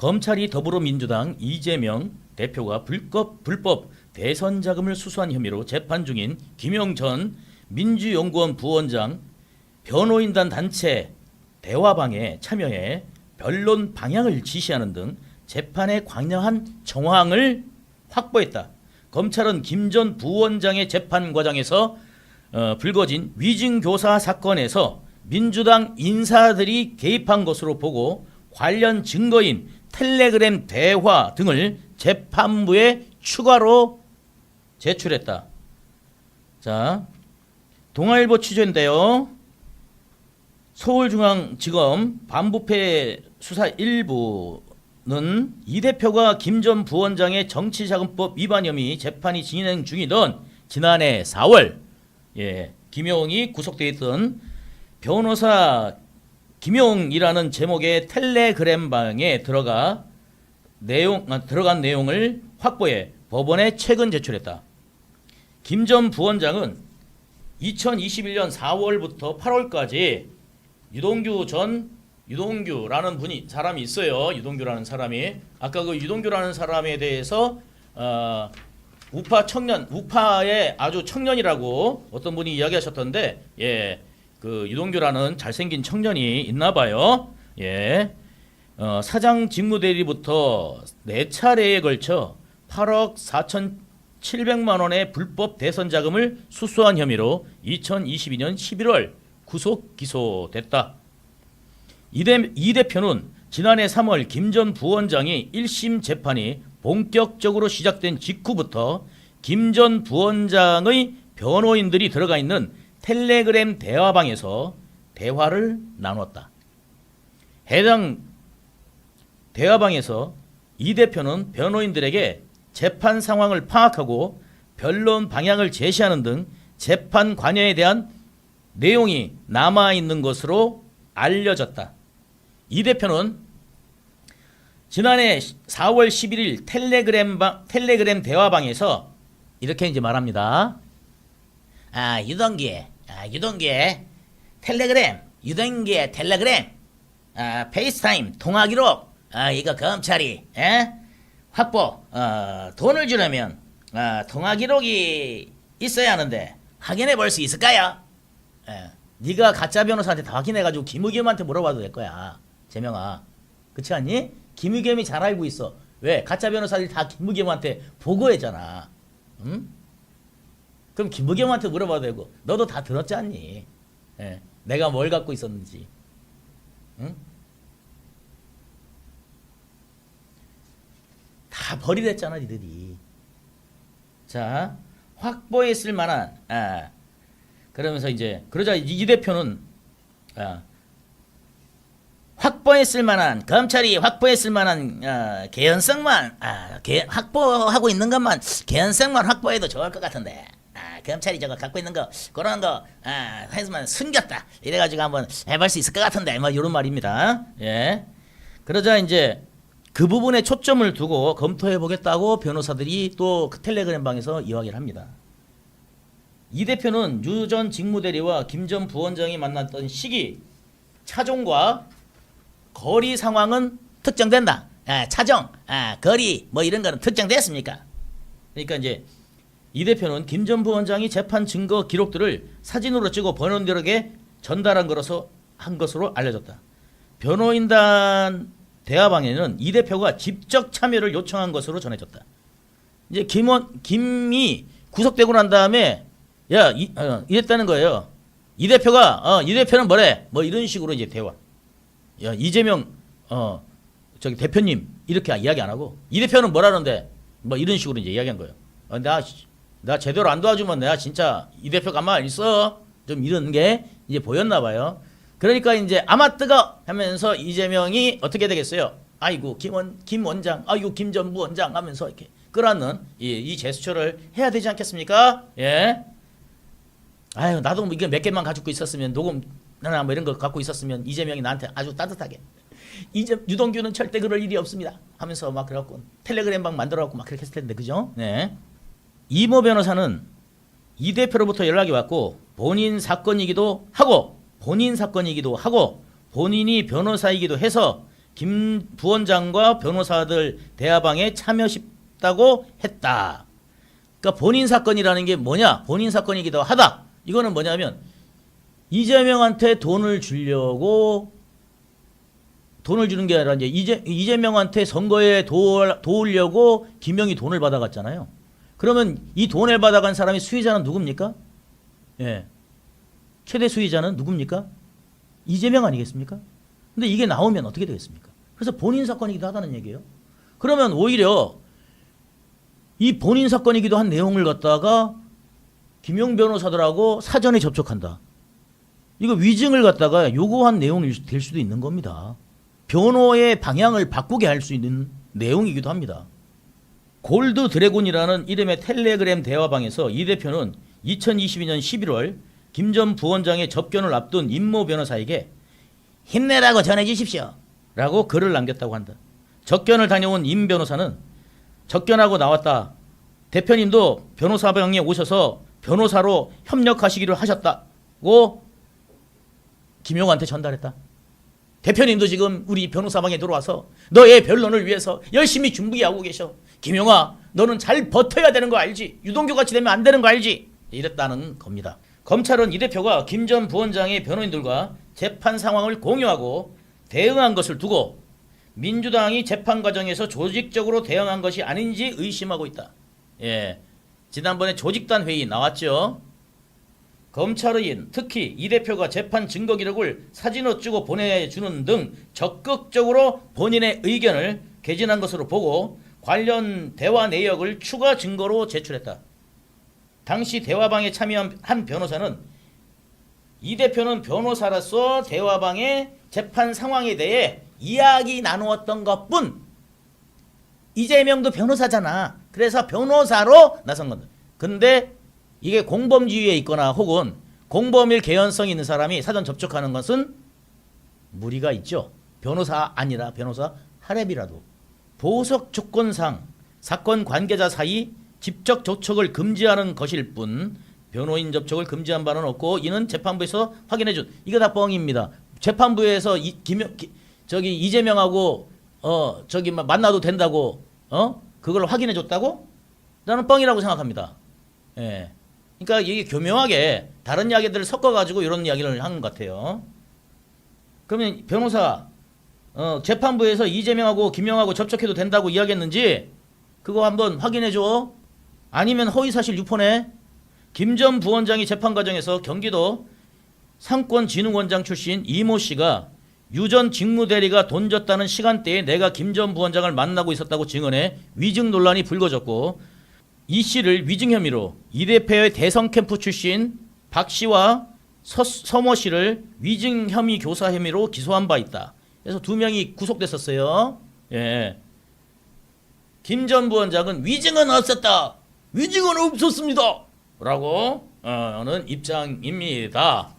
검찰이 더불어민주당 이재명 대표가 불법 대선 자금을 수수한 혐의로 재판 중인 김용 전 민주연구원 부원장 변호인단 단체 대화방에 참여해 변론 방향을 지시하는 등 재판에 관여한 정황을 확보했다. 검찰은 김 전 부원장의 재판 과정에서 불거진 위증교사 사건에서 민주당 인사들이 개입한 것으로 보고 관련 증거인 텔레그램 대화 등을 재판부에 추가로 제출했다. 자, 동아일보 취재인데요. 서울중앙지검 반부패 수사 1부는 이 대표가 김 전 부원장의 정치자금법 위반 혐의 재판이 진행 중이던 지난해 4월 김용이 구속돼 있던 변호사 김용이라는 제목의 텔레그램 방에 들어간 내용을 확보해 법원에 최근 제출했다. 김 전 부원장은 2021년 4월부터 8월까지 유동규라는 사람이 있어요. 유동규라는 사람이 아까 그 유동규라는 사람에 대해서 우파의 아주 청년이라고 어떤 분이 이야기하셨던데 그 유동규라는 잘생긴 청년이 있나 봐요. 사장 직무대리부터 4차례에 걸쳐 8억 4,700만 원의 불법 대선 자금을 수수한 혐의로 2022년 11월 구속 기소됐다. 이 대표는 지난해 3월 김 전 부원장이 1심 재판이 본격적으로 시작된 직후부터 김 전 부원장의 변호인들이 들어가 있는 텔레그램 대화방에서 대화를 나눴다. 해당 대화방에서 이 대표는 변호인들에게 재판 상황을 파악하고 변론 방향을 제시하는 등 재판 관여에 대한 내용이 남아있는 것으로 알려졌다. 이 대표는 지난해 4월 11일 텔레그램 대화방에서 이렇게 이제 말합니다. 유동기의 텔레그램 페이스타임 통화 기록 이거 검찰이 돈을 주려면 통화 기록이 있어야 하는데 확인해 볼 수 있을까요? 네가 가짜 변호사한테 다 확인해가지고 김의겸한테 물어봐도 될 거야. 재명아, 그렇지 않니? 김의겸이 잘 알고 있어. 왜? 가짜 변호사들이 다 김의겸한테 보고했잖아. 응? 그럼 김의겸한테 물어봐도 되고 너도 다 들었지 않니? 내가 뭘 갖고 있었는지. 응? 다 버리랬잖아 니들이. 자, 확보했을 만한 그러면서 이제 그러자 이 대표는 검찰이 확보했을 만한 개연성만 확보하고 있는 것만 개연성만 확보해도 좋을 것 같은데 검찰이 저거 갖고 있는 거 그런 거 해서만 숨겼다 이래가지고 한번 해볼 수 있을 것 같은데 뭐 이런 말입니다. 그러자 이제 그 부분에 초점을 두고 검토해 보겠다고 변호사들이 또 그 텔레그램 방에서 이야기를 합니다. 이 대표는 유 전 직무대리와 김 전 부원장이 만났던 시기, 차종과 거리 상황은 특정된다. 차종, 거리 뭐 이런 거는 특정됐습니까? 그러니까 이제 이 대표는 김 전 부원장이 재판 증거 기록들을 사진으로 찍어 변호인들에게 전달한 것으로 알려졌다. 변호인단 대화방에는 이 대표가 직접 참여를 요청한 것으로 전해졌다. 이제 김이 구속되고 난 다음에 이랬다는 거예요. 이 대표는 뭐래? 뭐 이런 식으로 이제 대화. 이재명 저기 대표님 이렇게 이야기 안 하고 이 대표는 뭐라는데 뭐 이런 식으로 이제 이야기한 거예요. 나 제대로 안 도와주면 내가 진짜 이 대표 가만 있어. 좀 이런 게 이제 보였나 봐요. 그러니까 이제 아마 뜨거 하면서 이재명이 어떻게 되겠어요? 아이고 김 원장, 아이고 김 전 부원장 하면서 이렇게 끌어안는 이 제스처를 해야 되지 않겠습니까? 아유 나도 이게 몇 개만 가지고 있었으면 녹음이나 뭐 이런 거 갖고 있었으면 이재명이 나한테 아주 따뜻하게 유동규는 절대 그럴 일이 없습니다 하면서 막 그래갖고 텔레그램방 만들어갖고 막 그렇게 했을 텐데 그죠? 이모 변호사는 이 대표로부터 연락이 왔고 본인 사건이기도 하고 본인이 변호사이기도 해서 김 부원장과 변호사들 대화방에 참여했다고 했다. 그러니까 본인 사건이라는 게 뭐냐? 본인 사건이기도 하다. 이거는 뭐냐면 이재명한테 돈을 주려고 돈을 주는 게 아니라 이제 이재명한테 선거에 도우려고 김영이 돈을 받아갔잖아요. 그러면 이 돈을 받아간 사람이 수혜자는 누굽니까? 예. 최대 수혜자는 누굽니까? 이재명 아니겠습니까? 근데 이게 나오면 어떻게 되겠습니까? 그래서 본인 사건이기도 하다는 얘기예요. 그러면 오히려 이 본인 사건이기도 한 내용을 갖다가 김용 변호사들하고 사전에 접촉한다. 이거 위증을 갖다가 요구한 내용이 될 수도 있는 겁니다. 변호의 방향을 바꾸게 할 수 있는 내용이기도 합니다. 골드 드래곤이라는 이름의 텔레그램 대화방에서 이 대표는 2022년 11월 김 전 부원장의 접견을 앞둔 임모 변호사에게 힘내라고 전해주십시오 라고 글을 남겼다고 한다. 접견을 다녀온 임 변호사는 접견하고 나왔다. 대표님도 변호사방에 오셔서 변호사로 협력하시기를 하셨다고 김용한테 전달했다. 대표님도 지금 우리 변호사방에 들어와서 너의 변론을 위해서 열심히 준비하고 계셔. 김용아, 너는 잘 버텨야 되는 거 알지? 유동규 같이 되면 안 되는 거 알지? 이랬다는 겁니다. 검찰은 이 대표가 김 전 부원장의 변호인들과 재판 상황을 공유하고 대응한 것을 두고 민주당이 재판 과정에서 조직적으로 대응한 것이 아닌지 의심하고 있다. 예, 지난번에 조직단 회의 나왔죠. 검찰의 특히 이 대표가 재판 증거 기록을 사진으로 찍어 보내주는 등 적극적으로 본인의 의견을 개진한 것으로 보고 관련 대화 내역을 추가 증거로 제출했다. 당시 대화방에 참여한 한 변호사는 이 대표는 변호사로서 대화방의 재판 상황에 대해 이야기 나누었던 것뿐, 이재명도 변호사잖아. 그래서 변호사로 나선 건데, 근데 이게 공범지위에 있거나 혹은 공범일 개연성이 있는 사람이 사전 접촉하는 것은 무리가 있죠. 변호사 아니라 변호사 하랩이라도. 보석 조건상 사건 관계자 사이 직접 접촉을 금지하는 것일 뿐 변호인 접촉을 금지한 바는 없고 이는 재판부에서 확인해 준, 이거 다 뻥입니다. 재판부에서 이재명하고 만나도 된다고 그걸 확인해 줬다고? 나는 뻥이라고 생각합니다. 예. 그러니까 이게 교묘하게 다른 이야기들을 섞어가지고 이런 이야기를 하는 것 같아요. 그러면 변호사 재판부에서 이재명하고 김영하고 접촉해도 된다고 이야기했는지 그거 한번 확인해줘. 아니면 허위사실 유포네. 김 전 부원장이 재판 과정에서 경기도 상권진흥원장 출신 이모 씨가 유 전 직무대리가 돈 줬다는 시간대에 내가 김 전 부원장을 만나고 있었다고 증언해 위증 논란이 불거졌고, 이 씨를 위증 혐의로 이 대표의 대선 캠프 출신 박 씨와 서모 씨를 위증 혐의 교사 혐의로 기소한 바 있다. 그래서 2명이 구속됐었어요. 예. 김 전 부원장은 위증은 없었다. 위증은 없었습니다. 라고 는 입장입니다.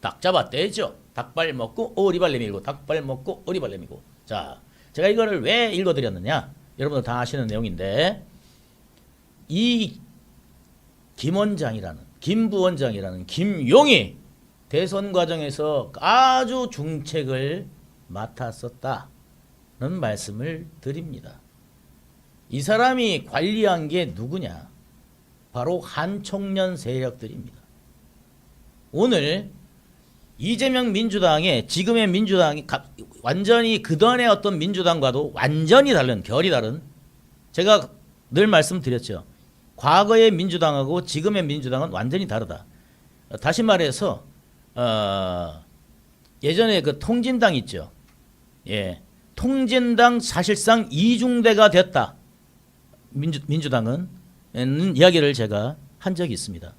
딱 잡아떼죠. 닭발 먹고 오리발 내밀고 닭발 먹고 오리발 내밀고. 자, 제가 이거를 왜 읽어드렸느냐? 여러분들 다 아시는 내용인데, 이 김 부원장이라는 김용이 대선 과정에서 아주 중책을 맡았었다는 말씀을 드립니다. 이 사람이 관리한 게 누구냐? 바로 한총련 세력들입니다. 오늘 이재명 민주당의 지금의 민주당이 완전히 그동안의 어떤 민주당과도 완전히 다른, 결이 다른, 제가 늘 말씀드렸죠. 과거의 민주당하고 지금의 민주당은 완전히 다르다. 다시 말해서 예전에 그 통진당 있죠. 예, 통진당 사실상 이중대가 됐다. 민주당은 이야기를 제가 한 적이 있습니다.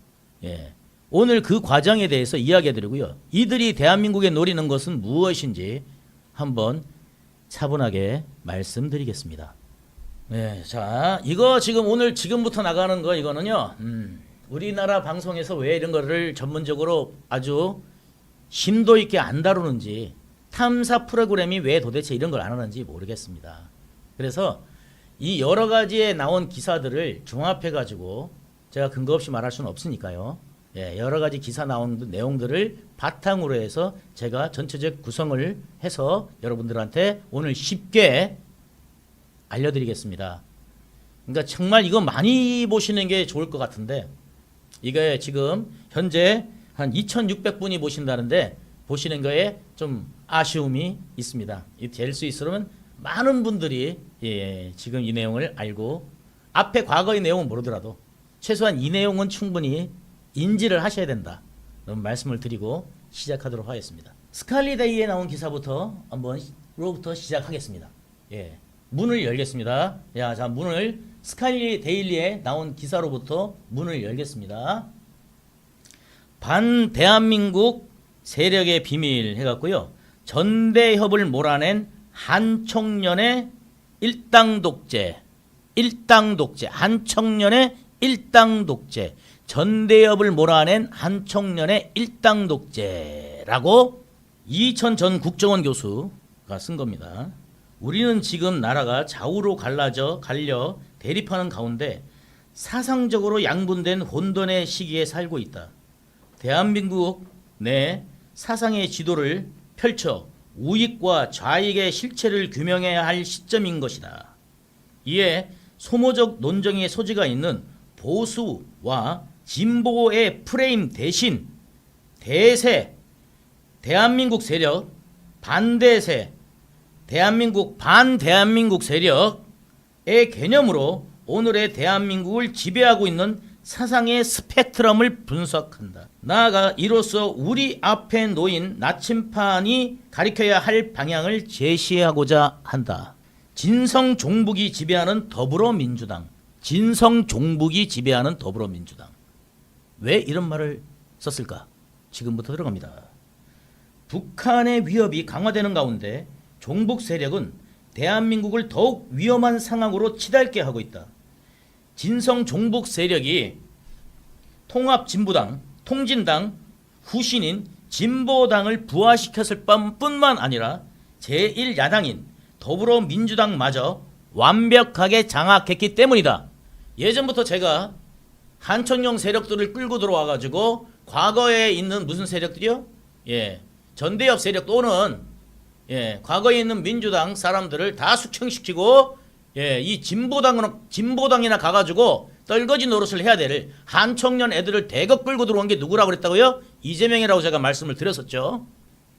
예. 오늘 그 과정에 대해서 이야기해드리고요. 이들이 대한민국에 노리는 것은 무엇인지 한번 차분하게 말씀드리겠습니다. 네, 자, 이거 지금 오늘 지금부터 나가는 거 이거는요. 우리나라 방송에서 왜 이런 거를 전문적으로 아주 심도 있게 안 다루는지, 탐사 프로그램이 왜 도대체 이런 걸 안 하는지 모르겠습니다. 그래서 이 여러 가지에 나온 기사들을 종합해 가지고 제가 근거 없이 말할 수는 없으니까요. 예, 여러 가지 기사 나온 내용들을 바탕으로 해서 제가 전체적 구성을 해서 여러분들한테 오늘 쉽게 알려드리겠습니다. 그러니까 정말 이거 많이 보시는 게 좋을 것 같은데, 이게 지금 현재 한 2,600분이 보신다는데 보시는 거에 좀 아쉬움이 있습니다. 될 수 있으면 많은 분들이 지금 이 내용을 알고 앞에 과거의 내용은 모르더라도 최소한 이 내용은 충분히 인지를 하셔야 된다. 그런 말씀을 드리고 시작하도록 하겠습니다. 스칼리데이에 나온 기사부터 로부터 시작하겠습니다. 문을 열겠습니다. 자, 문을 스칼리데일리에 나온 기사로부터 문을 열겠습니다. 반대한민국 세력의 비밀 해갖고요. 전대협을 몰아낸 한 청년의 일당 독재, 한 청년의 일당 독재, 전대협을 몰아낸 한 청년의 일당 독재라고 이천 전 국정원 교수가 쓴 겁니다. 우리는 지금 나라가 좌우로 갈려 대립하는 가운데 사상적으로 양분된 혼돈의 시기에 살고 있다. 대한민국 내 사상의 지도를 펼쳐 우익과 좌익의 실체를 규명해야 할 시점인 것이다. 이에 소모적 논쟁의 소지가 있는 보수와 진보의 프레임 대신 대세, 대한민국 세력, 반대세, 반대한민국 세력의 개념으로 오늘의 대한민국을 지배하고 있는 사상의 스펙트럼을 분석한다. 나아가 이로써 우리 앞에 놓인 나침판이 가리켜야 할 방향을 제시하고자 한다. 진성 종북이 지배하는 더불어민주당. 왜 이런 말을 썼을까? 지금부터 들어갑니다. 북한의 위협이 강화되는 가운데 종북 세력은 대한민국을 더욱 위험한 상황으로 치닫게 하고 있다. 진성 종북 세력이 통합진보당, 통진당, 후신인 진보당을 부활시켰을 뿐만 아니라 제1야당인 더불어민주당마저 완벽하게 장악했기 때문이다. 예전부터 제가 한천령 세력들을 끌고 들어와가지고 과거에 있는 무슨 세력들이요? 전대협 세력 또는 과거에 있는 민주당 사람들을 다 숙청시키고 이 진보당이나 가가지고 떨거지 노릇을 해야 될 한청년 애들을 대거 끌고 들어온 게 누구라고 그랬다고요? 이재명이라고 제가 말씀을 드렸었죠.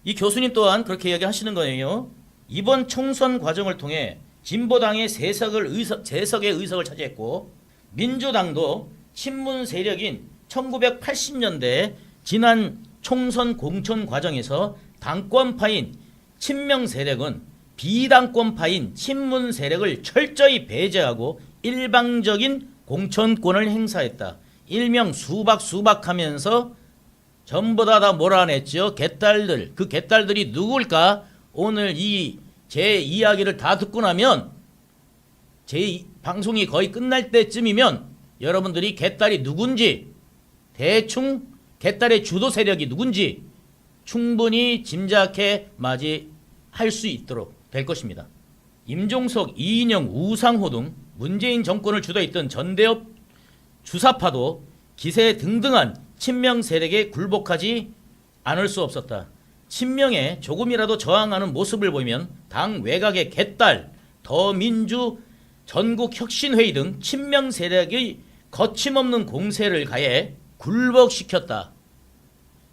이 교수님 또한 그렇게 이야기하시는 거예요. 이번 총선 과정을 통해 진보당의 재석의 의석을 차지했고 민주당도 친문 세력인 1980년대 지난 총선 공천 과정에서 당권파인 친명 세력은 비당권파인 친문 세력을 철저히 배제하고 일방적인 공천권을 행사했다. 일명 수박하면서 전부 다 몰아냈죠. 개딸들. 그 개딸들이 누굴까? 오늘 제 이야기를 다 듣고 나면 제 방송이 거의 끝날 때쯤이면 여러분들이 개딸이 누군지 대충 개딸의 주도 세력이 누군지 충분히 짐작해 맞이할 수 있도록 될 것입니다. 임종석, 이인영, 우상호 등 문재인 정권을 주도했던 전대협 주사파도 기세 등등한 친명 세력에 굴복하지 않을 수 없었다. 친명에 조금이라도 저항하는 모습을 보이면 당 외곽의 개딸, 더민주, 전국혁신회의 등 친명 세력의 거침없는 공세를 가해 굴복시켰다.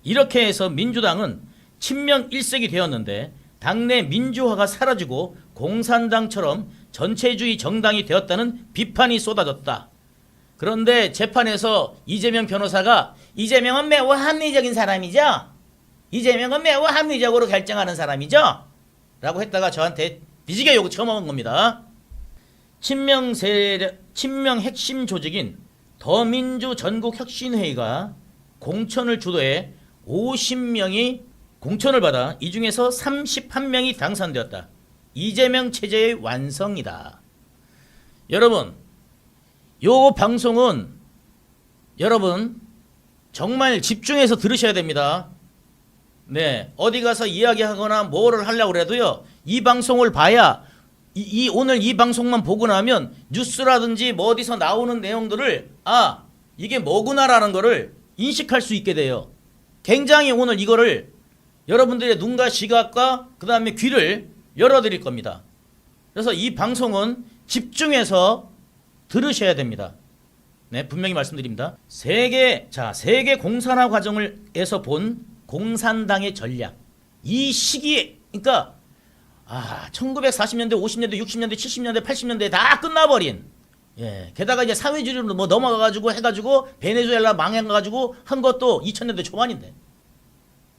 이렇게 해서 민주당은 친명 일색이 되었는데 당내 민주화가 사라지고 공산당처럼 전체주의 정당이 되었다는 비판이 쏟아졌다. 그런데 재판에서 이재명 변호사가 이재명은 매우 합리적인 사람이죠? 이재명은 매우 합리적으로 결정하는 사람이죠? 라고 했다가 저한테 뒤지게 욕을 쳐먹은 겁니다. 친명 핵심 조직인 더민주 전국혁신회의가 공천을 주도해 50명이 공천을 받아 이 중에서 31명이 당선되었다. 이재명 체제의 완성이다. 여러분, 요 방송은 여러분 정말 집중해서 들으셔야 됩니다. 어디 가서 이야기하거나 뭐를 하려고 해도요. 이 방송을 봐야 오늘 이 방송만 보고 나면 뉴스라든지 뭐 어디서 나오는 내용들을 이게 뭐구나라는 거를 인식할 수 있게 돼요. 굉장히 오늘 이거를 여러분들의 눈과 시각과 그 다음에 귀를 열어드릴 겁니다. 그래서 이 방송은 집중해서 들으셔야 됩니다. 네, 분명히 말씀드립니다. 세계 공산화 과정에서 본 공산당의 전략. 이 시기에, 그러니까 1940년대, 50년대, 60년대, 70년대, 80년대 다 끝나버린. 예, 게다가 이제 사회주의로 뭐 넘어가가지고 해가지고 베네수엘라 망해가지고 한 것도 2000년대 초반인데.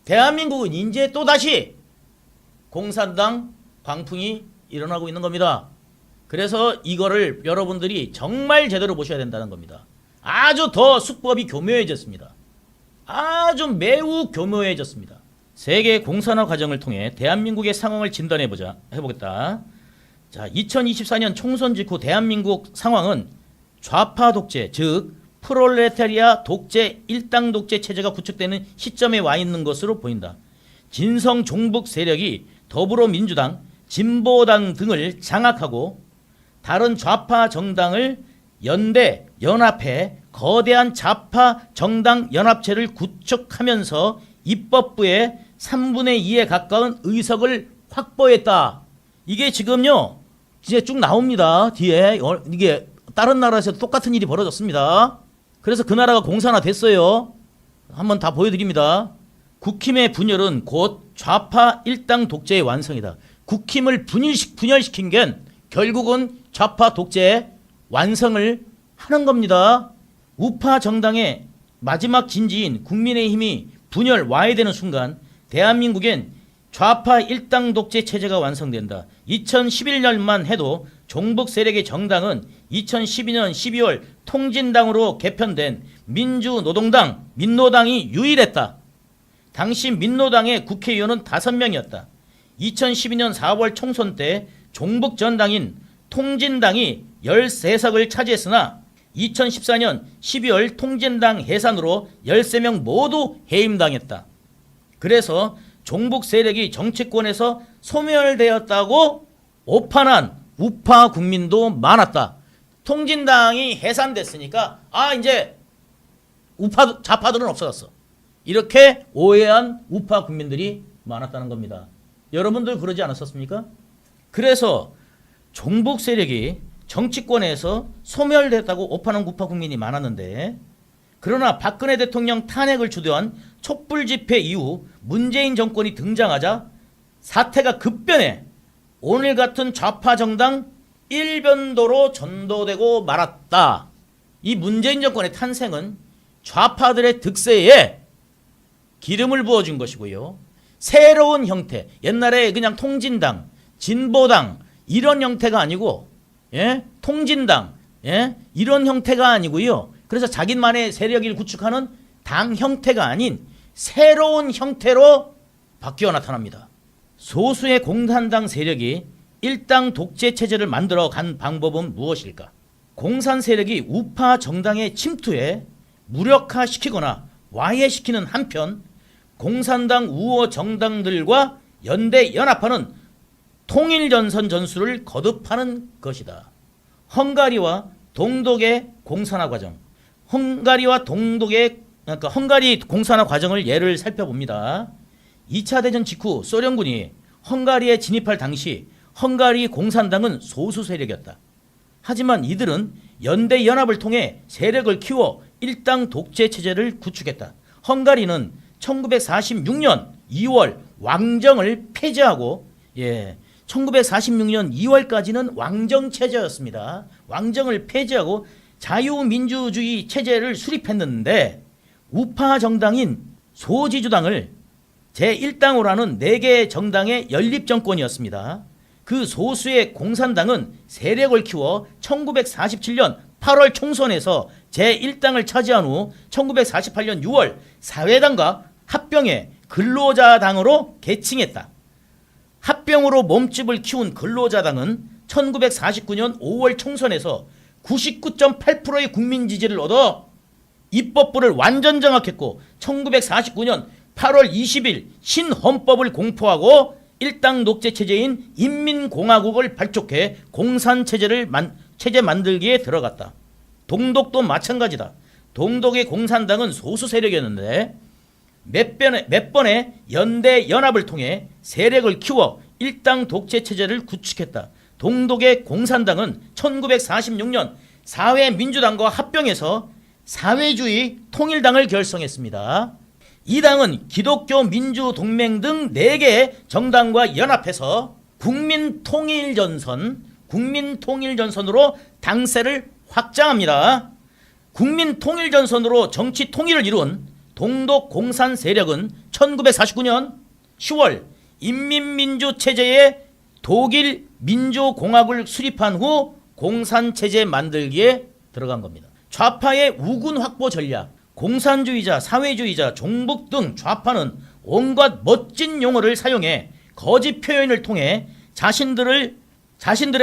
대한민국은 이제 또 다시 공산당 광풍이 일어나고 있는 겁니다. 그래서 이거를 여러분들이 정말 제대로 보셔야 된다는 겁니다. 아주 더 수법이 교묘해졌습니다. 아주 매우 교묘해졌습니다. 세계 공산화 과정을 통해 대한민국의 상황을 해보겠다. 자, 2024년 총선 직후 대한민국 상황은 좌파 독재, 즉 프롤레타리아 독재, 일당 독재 체제가 구축되는 시점에 와 있는 것으로 보인다. 진성 종북 세력이 더불어민주당, 진보당 등을 장악하고 다른 좌파 정당을 연합해 거대한 좌파 정당 연합체를 구축하면서 입법부의 3분의 2에 가까운 의석을 확보했다. 이게 지금요, 이제 쭉 나옵니다. 뒤에 이게 다른 나라에서도 똑같은 일이 벌어졌습니다. 그래서 그 나라가 공산화 됐어요. 한번 다 보여드립니다. 국힘의 분열은 곧 좌파 일당 독재의 완성이다. 국힘을 분열시킨 게 결국은 좌파 독재의 완성을 하는 겁니다. 우파 정당의 마지막 진지인 국민의힘이 분열 와해되는 순간 대한민국엔 좌파 일당 독재 체제가 완성된다. 2011년만 해도 종북 세력의 정당은 2012년 12월 통진당으로 개편된 민주노동당, 민노당이 유일했다. 당시 민노당의 국회의원은 5명이었다. 2012년 4월 총선 때 종북 전당인 통진당이 13석을 차지했으나 2014년 12월 통진당 해산으로 13명 모두 해임당했다. 그래서 종북 세력이 정치권에서 소멸되었다고 오판한 우파 국민도 많았다. 통진당이 해산됐으니까 이제 좌파들은 없어졌어. 이렇게 오해한 우파 국민들이 많았다는 겁니다. 여러분들 그러지 않았었습니까? 그래서 종북 세력이 정치권에서 소멸됐다고 오판한 우파 국민이 많았는데, 그러나 박근혜 대통령 탄핵을 주도한 촛불 집회 이후 문재인 정권이 등장하자 사태가 급변해 오늘 같은 좌파 정당 일변도로 전도되고 말았다. 이 문재인 정권의 탄생은 좌파들의 득세에 기름을 부어준 것이고요. 새로운 형태, 옛날에 그냥 통진당, 진보당 이런 형태가 아니고, 통진당, 이런 형태가 아니고요. 그래서 자기만의 세력을 구축하는 당 형태가 아닌 새로운 형태로 바뀌어 나타납니다. 소수의 공산당 세력이 일당 독재 체제를 만들어 간 방법은 무엇일까? 공산 세력이 우파 정당에 침투해 무력화시키거나 와해시키는 한편 공산당 우호 정당들과 연대 연합하는 통일전선 전술을 거듭하는 것이다. 헝가리와 동독의 공산화 과정, 헝가리 공산화 과정을 예를 살펴봅니다. 2차 대전 직후 소련군이 헝가리에 진입할 당시 헝가리 공산당은 소수 세력이었다. 하지만 이들은 연대 연합을 통해 세력을 키워 일당 독재 체제를 구축했다. 헝가리는 1946년 2월 왕정을 폐지하고 1946년 2월까지는 왕정 체제였습니다. 왕정을 폐지하고 자유민주주의 체제를 수립했는데 우파 정당인 소지주당을 제1당으로 하는 4개 정당의 연립정권이었습니다. 그 소수의 공산당은 세력을 키워 1947년 8월 총선에서 제1당을 차지한 후 1948년 6월 사회당과 합병해 근로자당으로 개칭했다. 합병으로 몸집을 키운 근로자당은 1949년 5월 총선에서 99.8%의 국민 지지를 얻어 입법부를 완전 장악했고 1949년 8월 20일 신헌법을 공포하고 일당 독재 체제인 인민공화국을 발족해 공산체제를 체제 만들기에 들어갔다. 동독도 마찬가지다. 동독의 공산당은 소수 세력이었는데 몇 번의 연대 연합을 통해 세력을 키워 일당 독재 체제를 구축했다. 동독의 공산당은 1946년 사회민주당과 합병해서 사회주의 통일당을 결성했습니다. 이 당은 기독교 민주동맹 등 4개의 정당과 연합해서 국민통일전선으로 당세를 확장합니다. 국민통일전선으로 정치 통일을 이룬 동독 공산 세력은 1949년 10월 인민민주체제의 독일 민주공화국을 수립한 후 공산체제 만들기에 들어간 겁니다. 좌파의 우군 확보 전략, 공산주의자, 사회주의자, 종북 등 좌파는 온갖 멋진 용어를 사용해 거짓 표현을 통해 자신들의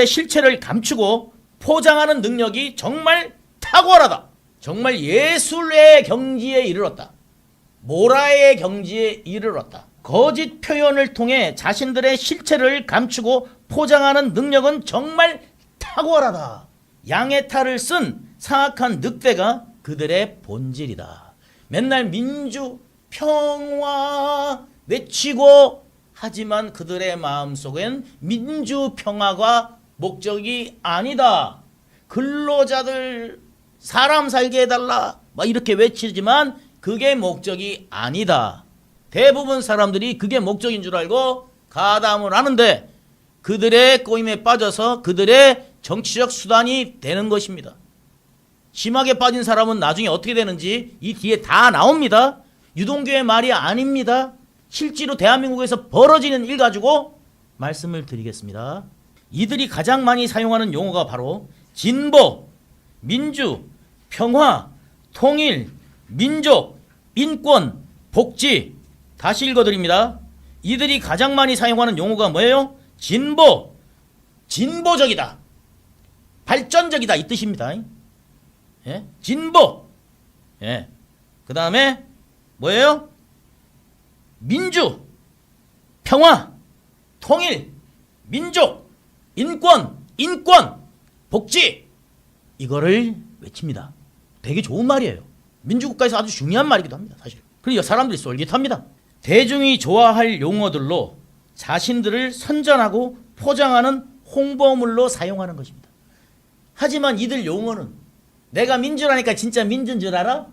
실체를 감추고 포장하는 능력이 정말 탁월하다. 정말 예술의 경지에 이르렀다. 모라의 경지에 이르렀다. 거짓 표현을 통해 자신들의 실체를 감추고 포장하는 능력은 정말 탁월하다. 양의 탈을 쓴 사악한 늑대가 그들의 본질이다. 맨날 민주, 평화 외치고 하지만 그들의 마음속엔 민주, 평화가 목적이 아니다. 근로자들 사람 살게 해달라 막 이렇게 외치지만 그게 목적이 아니다. 대부분 사람들이 그게 목적인 줄 알고 가담을 하는데 그들의 꼬임에 빠져서 그들의 정치적 수단이 되는 것입니다. 심하게 빠진 사람은 나중에 어떻게 되는지 이 뒤에 다 나옵니다. 유동규의 말이 아닙니다. 실제로 대한민국에서 벌어지는 일 가지고 말씀을 드리겠습니다. 이들이 가장 많이 사용하는 용어가 바로 진보, 민주, 평화, 통일, 민족, 인권, 복지. 다시 읽어드립니다. 이들이 가장 많이 사용하는 용어가 뭐예요? 진보, 진보적이다, 발전적이다 이 뜻입니다. 예? 진보. 예. 그 다음에 뭐예요? 민주, 평화, 통일, 민족, 인권, 복지. 이거를 외칩니다. 되게 좋은 말이에요. 민주국가에서 아주 중요한 말이기도 합니다. 사실. 그리고 사람들이 쏠깃합니다. 대중이 좋아할 용어들로 자신들을 선전하고 포장하는 홍보물로 사용하는 것입니다. 하지만 이들 용어는 내가 민주라니까 진짜 민주인 줄 알아?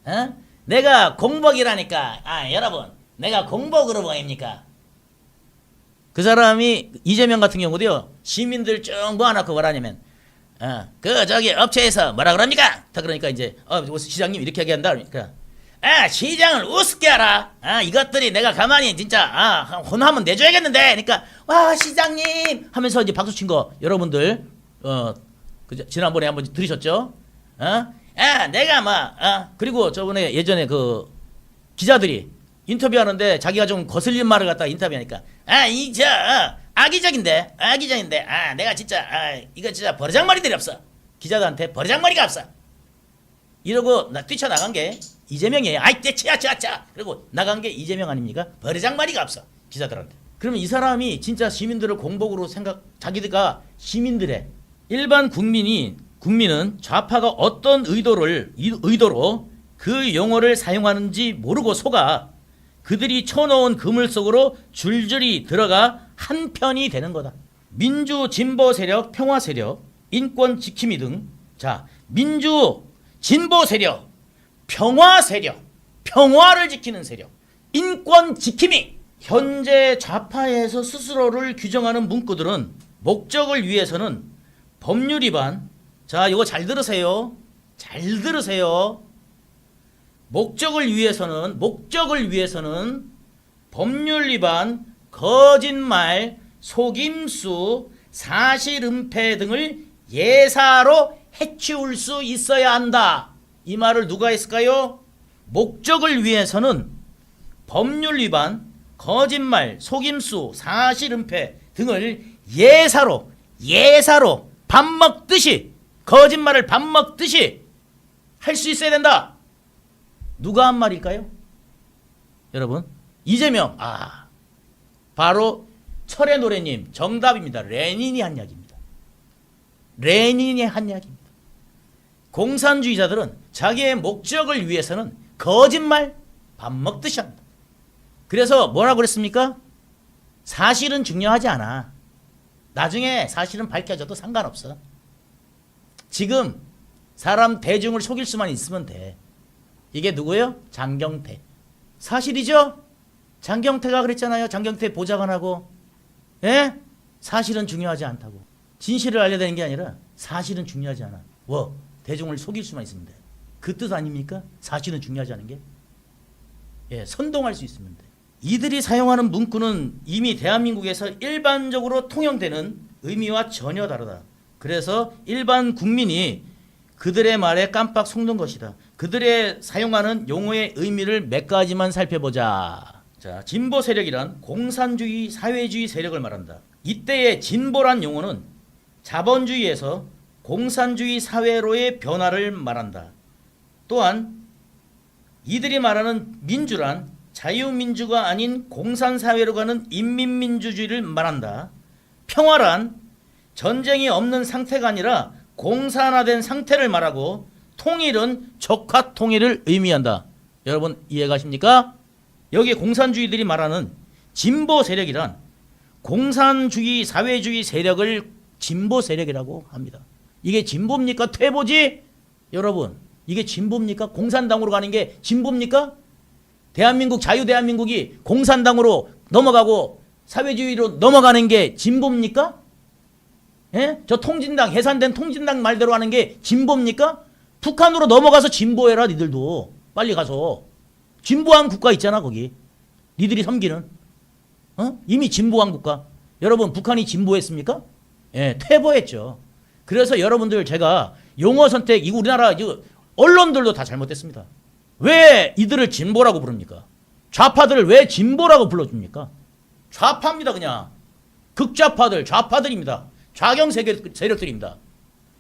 어? 내가 공복이라니까 여러분 내가 공복으로 보입니까? 그 사람이 이재명 같은 경우도요 시민들 쭉 모아놓고 뭐라냐면 그 저기 업체에서 뭐라 그럽니까? 다 그러니까 이제 시장님 이렇게 얘기한다 그러니까 시장을 우습게 하라. 이것들이 내가 가만히 진짜 혼하면 내줘야겠는데. 그러니까 와 시장님 하면서 이제 박수 친 거 여러분들 지난번에 한번 들으셨죠? 내가 그리고 저번에 예전에 그 기자들이 인터뷰하는데 자기가 좀 거슬린 말을 갖다가 인터뷰하니까 악의적인데 내가 진짜 이거 진짜 버르장머리들이 없어. 기자들한테 버르장머리가 없어. 이러고 뛰쳐나간 게 이재명이에요. 차. 그리고 나간 게 이재명 아닙니까? 버르장머리가 없어. 기자들한테. 그러면 이 사람이 진짜 시민들을 공복으로 자기들과 시민들의 일반 국민은 좌파가 어떤 의도로 그 용어를 사용하는지 모르고 속아 그들이 쳐놓은 그물 속으로 줄줄이 들어가 한편이 되는 거다. 민주 진보 세력, 평화 세력, 인권 지킴이 등 민주 진보 세력, 평화 세력, 평화를 지키는 세력, 인권 지킴이. 현재 좌파에서 스스로를 규정하는 문구들은 목적을 위해서는 법률 위반. 이거 잘 들으세요. 목적을 위해서는 법률 위반, 거짓말, 속임수, 사실은폐 등을 예사로 해치울 수 있어야 한다. 이 말을 누가 했을까요? 목적을 위해서는 법률 위반, 거짓말, 속임수, 사실은폐 등을 예사로 밥 먹듯이 거짓말을 밥 먹듯이 할 수 있어야 된다. 누가 한 말일까요? 여러분 이재명. 바로 철의 노래님 정답입니다. 레닌이 한 이야기입니다. 공산주의자들은 자기의 목적을 위해서는 거짓말, 밥 먹듯이 합니다. 그래서 뭐라고 그랬습니까? 사실은 중요하지 않아. 나중에 사실은 밝혀져도 상관없어. 지금 사람 대중을 속일 수만 있으면 돼. 이게 누구예요? 장경태. 사실이죠? 장경태가 그랬잖아요. 장경태 보좌관하고. 예? 사실은 중요하지 않다고. 진실을 알려야 되는 게 아니라 사실은 중요하지 않아. 대중을 속일 수만 있으면 돼. 그 뜻 아닙니까? 사실은 중요하지 않은 게. 예, 선동할 수 있으면 돼. 이들이 사용하는 문구는 이미 대한민국에서 일반적으로 통용되는 의미와 전혀 다르다. 그래서 일반 국민이 그들의 말에 깜빡 속는 것이다. 그들의 사용하는 용어의 의미를 몇 가지만 살펴보자. 자, 진보 세력이란 공산주의, 사회주의 세력을 말한다. 이때의 진보란 용어는 자본주의에서 공산주의 사회로의 변화를 말한다. 또한 이들이 말하는 민주란 자유민주가 아닌 공산사회로 가는 인민민주주의를 말한다. 평화란 전쟁이 없는 상태가 아니라 공산화된 상태를 말하고 통일은 적화통일을 의미한다. 여러분 이해가십니까? 여기 공산주의들이 말하는 진보 세력이란 공산주의 사회주의 세력을 진보 세력이라고 합니다. 이게 진보입니까? 퇴보지? 여러분 이게 진보입니까? 공산당으로 가는 게 진보입니까? 대한민국 자유대한민국이 공산당으로 넘어가고 사회주의로 넘어가는 게 진보입니까? 예? 저 통진당 해산된 통진당 말대로 하는 게 진보입니까? 북한으로 넘어가서 진보해라. 니들도 빨리 가서 진보한 국가 있잖아 거기 니들이 섬기는 이미 진보한 국가. 여러분 북한이 진보했습니까? 예, 퇴보했죠. 그래서 여러분들 제가 용어 선택 이거 우리나라 언론들도 다 잘못됐습니다. 왜 이들을 진보라고 부릅니까? 좌파들을 왜 진보라고 불러줍니까? 좌파입니다. 그냥 극좌파들 좌파들입니다. 좌경 세력들입니다.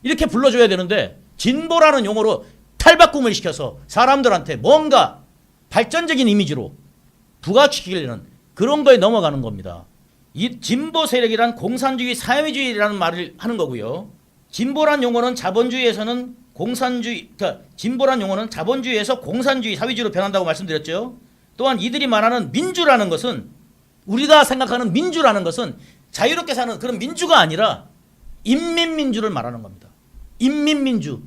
이렇게 불러줘야 되는데 진보라는 용어로 탈바꿈을 시켜서 사람들한테 뭔가 발전적인 이미지로 부각시키려는 그런 거에 넘어가는 겁니다. 이 진보 세력이란 공산주의 사회주의라는 말을 하는 거고요. 진보란 용어는 자본주의에서는 공산주의, 그러니까 진보란 용어는 자본주의에서 공산주의, 사회주의로 변한다고 말씀드렸죠. 또한 이들이 말하는 민주라는 것은 우리가 생각하는 민주라는 것은 자유롭게 사는 그런 민주가 아니라 인민민주를 말하는 겁니다. 인민민주.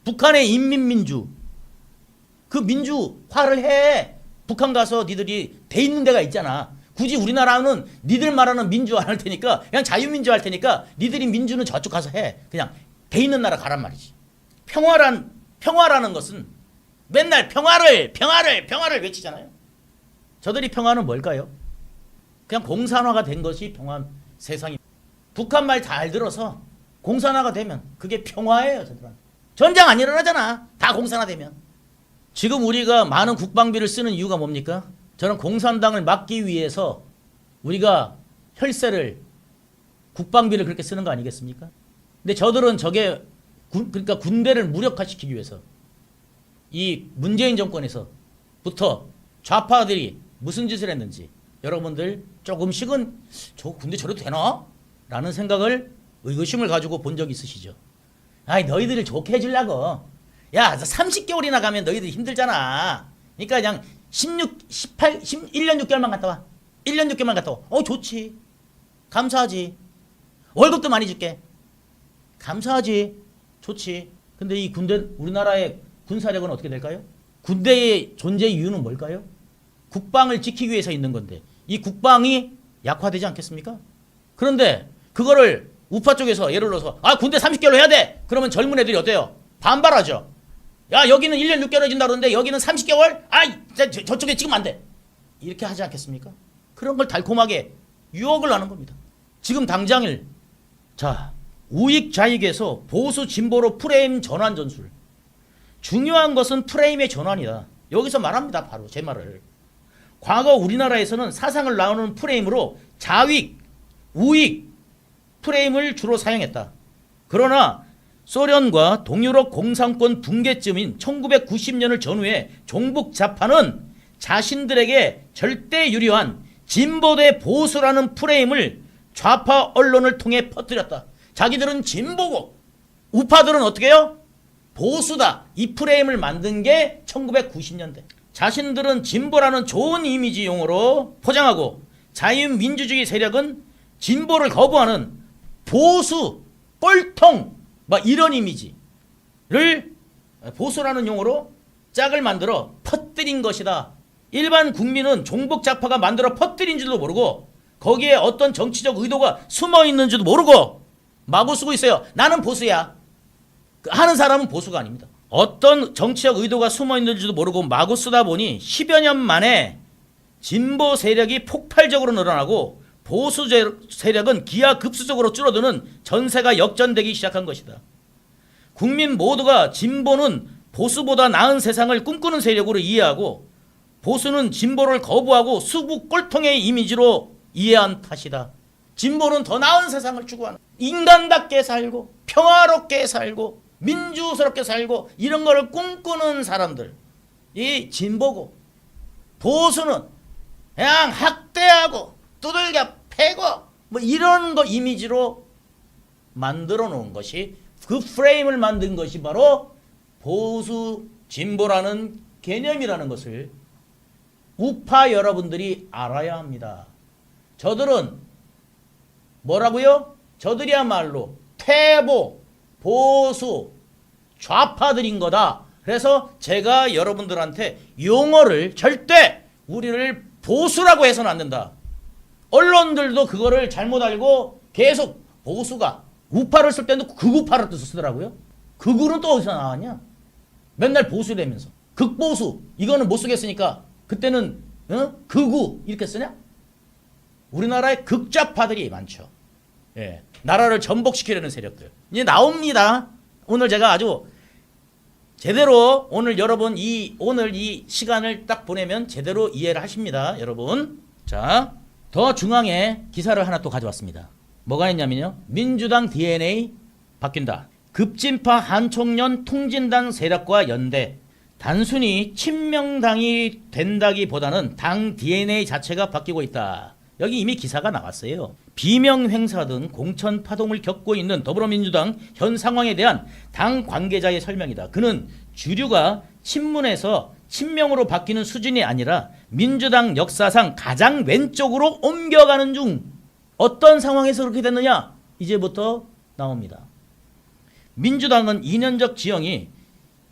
북한의 인민민주. 그 민주화를 해. 북한 가서 니들이 돼 있는 데가 있잖아. 굳이 우리나라는 니들 말하는 민주화 안 할 테니까 그냥 자유민주 할 테니까 니들이 민주는 저쪽 가서 해. 그냥 돼 있는 나라 가란 말이지. 평화라는 것은 맨날 평화를 외치잖아요. 저들이 평화는 뭘까요? 그냥 공산화가 된 것이 평화 세상이. 북한 말 잘 들어서 공산화가 되면 그게 평화예요. 저들은. 전쟁 안 일어나잖아. 다 공산화되면. 지금 우리가 많은 국방비를 쓰는 이유가 뭡니까? 저는 공산당을 막기 위해서 우리가 혈세를 국방비를 그렇게 쓰는 거 아니겠습니까? 근데 저들은 저게 그러니까 군대를 무력화시키기 위해서 이 문재인 정권에서부터 좌파들이 무슨 짓을 했는지 여러분들 조금씩은 저 군대 저래도 되나? 라는 생각을 의구심을 가지고 본 적 있으시죠? 아이 너희들을 좋게 해주려고. 야 30개월이나 가면 너희들 힘들잖아. 그러니까 그냥 1년 6개월만 갔다 와. 1년 6개월만 갔다 와. 좋지. 감사하지. 월급도 많이 줄게. 감사하지. 좋지. 근데 이 군대 우리나라의 군사력은 어떻게 될까요? 군대의 존재 이유는 뭘까요? 국방을 지키기 위해서 있는 건데 이 국방이 약화되지 않겠습니까? 그런데 그거를 우파 쪽에서 예를 들어서 군대 30개월로 해야 돼. 그러면 젊은 애들이 어때요? 반발하죠. 야 여기는 1년 6개월 해준다 그러는데 여기는 30개월? 저쪽에 지금 안 돼. 이렇게 하지 않겠습니까? 그런 걸 달콤하게 유혹을 하는 겁니다. 지금 당장을 우익 좌익에서 보수 진보로 프레임 전환 전술. 중요한 것은 프레임의 전환이다. 여기서 말합니다. 바로 제 말을. 과거 우리나라에서는 사상을 나누는 프레임으로 좌익, 우익 프레임을 주로 사용했다. 그러나 소련과 동유럽 공산권 붕괴쯤인 1990년을 전후해 종북 좌파는 자신들에게 절대 유리한 진보 대 보수라는 프레임을 좌파 언론을 통해 퍼뜨렸다. 자기들은 진보고 우파들은 어떻게 해요? 보수다. 이 프레임을 만든 게 1990년대. 자신들은 진보라는 좋은 이미지 용어로 포장하고 자유민주주의 세력은 진보를 거부하는 보수, 꼴통 막 이런 이미지를 보수라는 용어로 짝을 만들어 퍼뜨린 것이다. 일반 국민은 종북좌파가 만들어 퍼뜨린 줄도 모르고 거기에 어떤 정치적 의도가 숨어 있는지도 모르고 마구 쓰고 있어요. 나는 보수야. 하는 사람은 보수가 아닙니다. 어떤 정치적 의도가 숨어 있는지도 모르고 마구 쓰다 보니 10여 년 만에 진보 세력이 폭발적으로 늘어나고 보수 세력은 기하급수적으로 줄어드는 전세가 역전되기 시작한 것이다. 국민 모두가 진보는 보수보다 나은 세상을 꿈꾸는 세력으로 이해하고 보수는 진보를 거부하고 수구 꼴통의 이미지로 이해한 탓이다. 진보는 더 나은 세상을 추구하는, 인간답게 살고 평화롭게 살고 민주스럽게 살고 이런 거를 꿈꾸는 사람들, 이 진보고, 보수는 그냥 학대하고 두들겨 패고 뭐 이런 거 이미지로 만들어 놓은 것이, 그 프레임을 만든 것이 바로 보수 진보라는 개념이라는 것을 우파 여러분들이 알아야 합니다. 저들은 뭐라고요? 저들이야말로 퇴보, 보수, 좌파들인 거다. 그래서 제가 여러분들한테 용어를 절대 우리를 보수라고 해서는 안 된다. 언론들도 그거를 잘못 알고 계속 보수가, 우파를 쓸 때는 극우파를 뜻을 쓰더라고요. 극우는 또 어디서 나왔냐? 맨날 보수라면서. 극보수 이거는 못 쓰겠으니까 그때는 극우 이렇게 쓰냐? 우리나라에 극좌파들이 많죠. 예, 나라를 전복시키려는 세력들 이제 나옵니다. 오늘 제가 아주 제대로 오늘 여러분 오늘 이 시간을 딱 보내면 제대로 이해를 하십니다, 여러분. 자, 더 중앙에 기사를 하나 또 가져왔습니다. 뭐가 있냐면요, 민주당 DNA 바뀐다. 급진파 한총련 통진당 세력과 연대. 단순히 친명당이 된다기보다는 당 DNA 자체가 바뀌고 있다. 여기 이미 기사가 나왔어요. 비명 행사 등 공천 파동을 겪고 있는 더불어민주당 현 상황에 대한 당 관계자의 설명이다. 그는 주류가 친문에서 친명으로 바뀌는 수준이 아니라 민주당 역사상 가장 왼쪽으로 옮겨가는 중. 어떤 상황에서 그렇게 됐느냐? 이제부터 나옵니다. 민주당은 2년적 지형이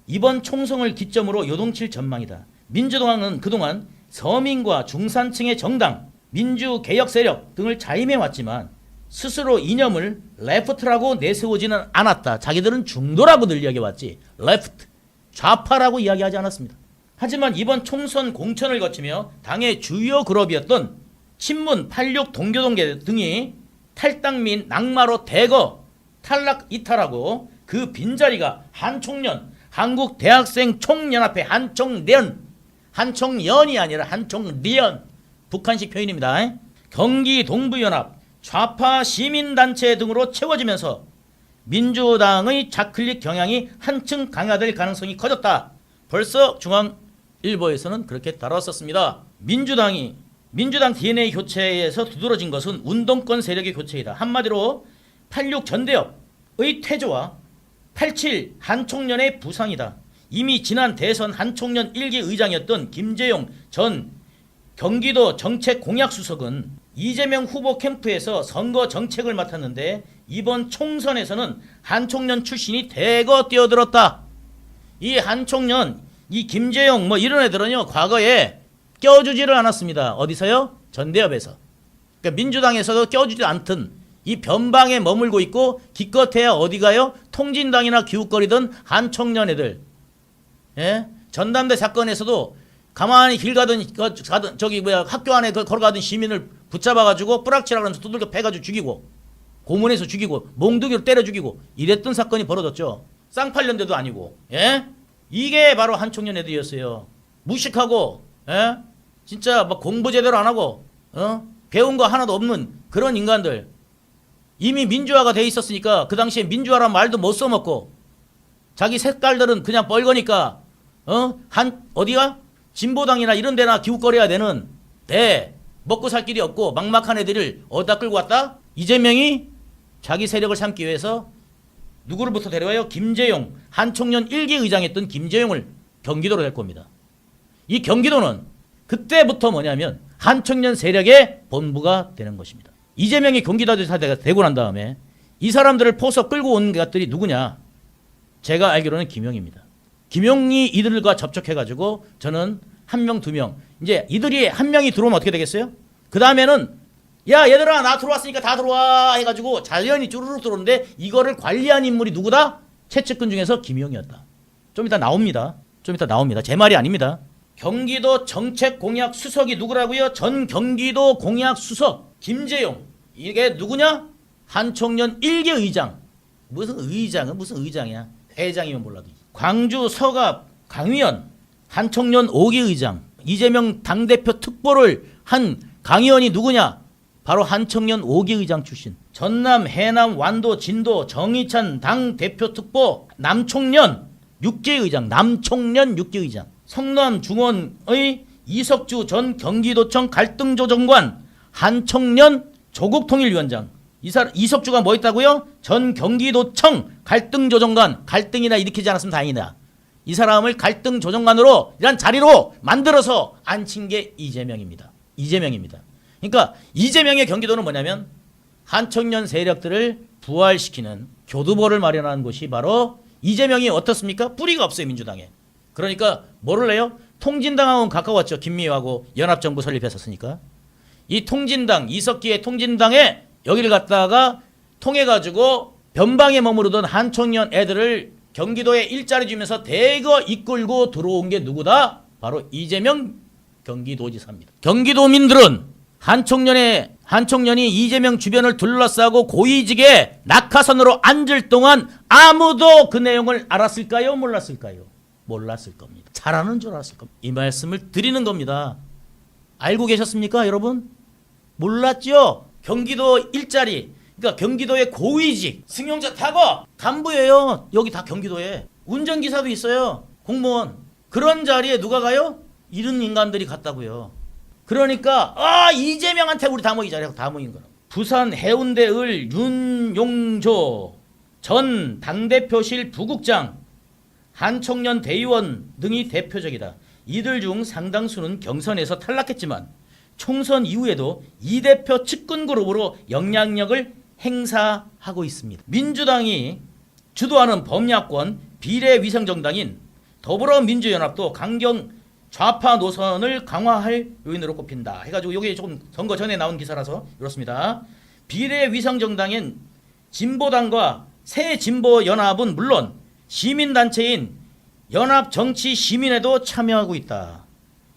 이번 총선을 기점으로 요동칠 전망이다. 민주당은 그동안 서민과 중산층의 정당, 민주개혁 세력 등을 자임해왔지만 스스로 이념을 레프트라고 내세우지는 않았다. 자기들은 중도라고 늘 이야기해왔지 레프트, 좌파라고 이야기하지 않았습니다. 하지만 이번 총선 공천을 거치며 당의 주요 그룹이었던 친문, 86, 동교동계 등이 탈당 및 낙마로 대거 탈락 이탈하고 그 빈자리가 한총련, 한국대학생총연합회 한총련, 한총연이 아니라 한총련, 북한식 표현입니다. 경기 동부연합, 좌파 시민단체 등으로 채워지면서 민주당의 좌클릭 경향이 한층 강화될 가능성이 커졌다. 벌써 중앙일보에서는 그렇게 다뤘었습니다. 민주당 DNA 교체에서 두드러진 것은 운동권 세력의 교체이다. 한마디로 86 전대협의 퇴조와 87 한총련의 부상이다. 이미 지난 대선 한총련 1기 의장이었던 김재용 전 경기도 정책공약수석은 이재명 후보 캠프에서 선거 정책을 맡았는데 이번 총선에서는 한총련 출신이 대거 뛰어들었다. 이 한총련, 이 김재용 뭐 이런 애들은요, 과거에 껴주지를 않았습니다. 어디서요? 전대협에서. 그러니까 민주당에서도 껴주지 않던 이 변방에 머물고 있고 기껏해야 어디 가요? 통진당이나 기웃거리던 한총련 애들. 예? 전담대 사건에서도 가만히 길 가던 학교 안에 걸어가던 시민을 붙잡아가지고 뿌락치라고 하면서 두들겨 패가지고 죽이고, 고문해서 죽이고, 몽둥이로 때려 죽이고 이랬던 사건이 벌어졌죠. 쌍팔년대도 아니고. 예? 이게 바로 한총련 애들이었어요. 무식하고, 예? 진짜 막 공부 제대로 안 하고, 배운 거 하나도 없는 그런 인간들. 이미 민주화가 돼 있었으니까 그 당시에 민주화란 말도 못 써먹고 자기 색깔들은 그냥 뻘거니까 어디가? 진보당이나 이런 데나 기웃거려야 되는 데 먹고 살 길이 없고 막막한 애들을 어디다 끌고 왔다? 이재명이 자기 세력을 삼기 위해서 누구를부터 데려와요? 김재용, 한총련 1기 의장했던 김재용을 경기도로 될 겁니다. 이 경기도는 그때부터 뭐냐면 한청년 세력의 본부가 되는 것입니다. 이재명이 경기도지사가 되고 난 다음에 이 사람들을 포서 끌고 온 것들이 누구냐? 제가 알기로는 김용입니다. 김용이 이들과 접촉해가지고 저는 한 명, 두 명. 이제 이들이 한 명이 들어오면 어떻게 되겠어요? 그 다음에는 야 얘들아 나 들어왔으니까 다 들어와 해가지고 자연히 쭈르륵 들어오는데 이거를 관리한 인물이 누구다? 최측근 중에서 김용이었다. 좀 이따 나옵니다. 제 말이 아닙니다. 경기도 정책 공약 수석이 누구라고요? 전 경기도 공약 수석 김재용. 이게 누구냐? 한청년 1개 의장. 무슨 의장은 무슨 의장이야? 회장이면 몰라도. 광주 서갑 강위원 한청년 5개 의장. 이재명 당대표 특보를 한 강의원이 누구냐? 바로 한청년 5개 의장 출신. 전남, 해남, 완도, 진도 정의찬 당대표 특보 남총련 6개 의장. 남총련 6개 의장. 성남 중원의 이석주 전 경기도청 갈등조정관 한청년 조국통일위원장. 이석주가 뭐 했다고요? 전 경기도청 갈등조정관. 갈등이나 일으키지 않았으면 다행이다. 이 사람을 갈등조정관으로 이런 자리로 만들어서 앉힌 게 이재명입니다. 그러니까 이재명의 경기도는 뭐냐면 한청년 세력들을 부활시키는 교두보를 마련한 곳이 바로 이재명이 어떻습니까? 뿌리가 없어요 민주당에. 그러니까 뭐를 해요? 통진당하고는 가까웠죠. 김미화하고 연합정부 설립했었으니까. 이 통진당 이석기의 통진당에 여기를 갖다가 통해가지고 변방에 머무르던 한청년 애들을 경기도에 일자리 주면서 대거 이끌고 들어온 게 누구다? 바로 이재명 경기도지사입니다. 경기도민들은 한청년이 이재명 주변을 둘러싸고 고위직에 낙하산으로 앉을 동안 아무도 그 내용을 알았을까요? 몰랐을까요? 몰랐을 겁니다. 잘 아는 줄 알았을 겁니다. 이 말씀을 드리는 겁니다. 알고 계셨습니까 여러분? 몰랐죠? 경기도 일자리, 그러니까 경기도의 고위직, 승용차 타고 간부예요. 여기 다 경기도에. 운전기사도 있어요. 공무원. 그런 자리에 누가 가요? 이런 인간들이 갔다고요. 그러니까 이재명한테 우리 다 모이자. 다 모인 거라. 부산 해운대을 윤용조 전 당대표실 부국장, 한청년 대의원 등이 대표적이다. 이들 중 상당수는 경선에서 탈락했지만 총선 이후에도 이 대표 측근 그룹으로 영향력을 행사하고 있습니다. 민주당이 주도하는 범야권 비례위성정당인 더불어민주연합도 강경 좌파 노선을 강화할 요인으로 꼽힌다. 해가지고 이게 조금 선거 전에 나온 기사라서 이렇습니다. 비례위성정당인 진보당과 새진보연합은 물론 시민단체인 연합정치시민회도 참여하고 있다.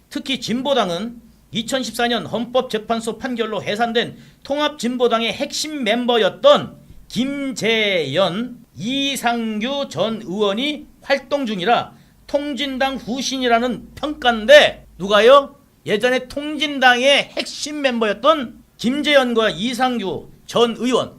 특히 진보당은 2014년 헌법재판소 판결로 해산된 통합진보당의 핵심 멤버였던 김재연, 이상규 전 의원이 활동 중이라 통진당 후신이라는 평가인데 누가요? 예전에 통진당의 핵심 멤버였던 김재연과 이상규 전 의원,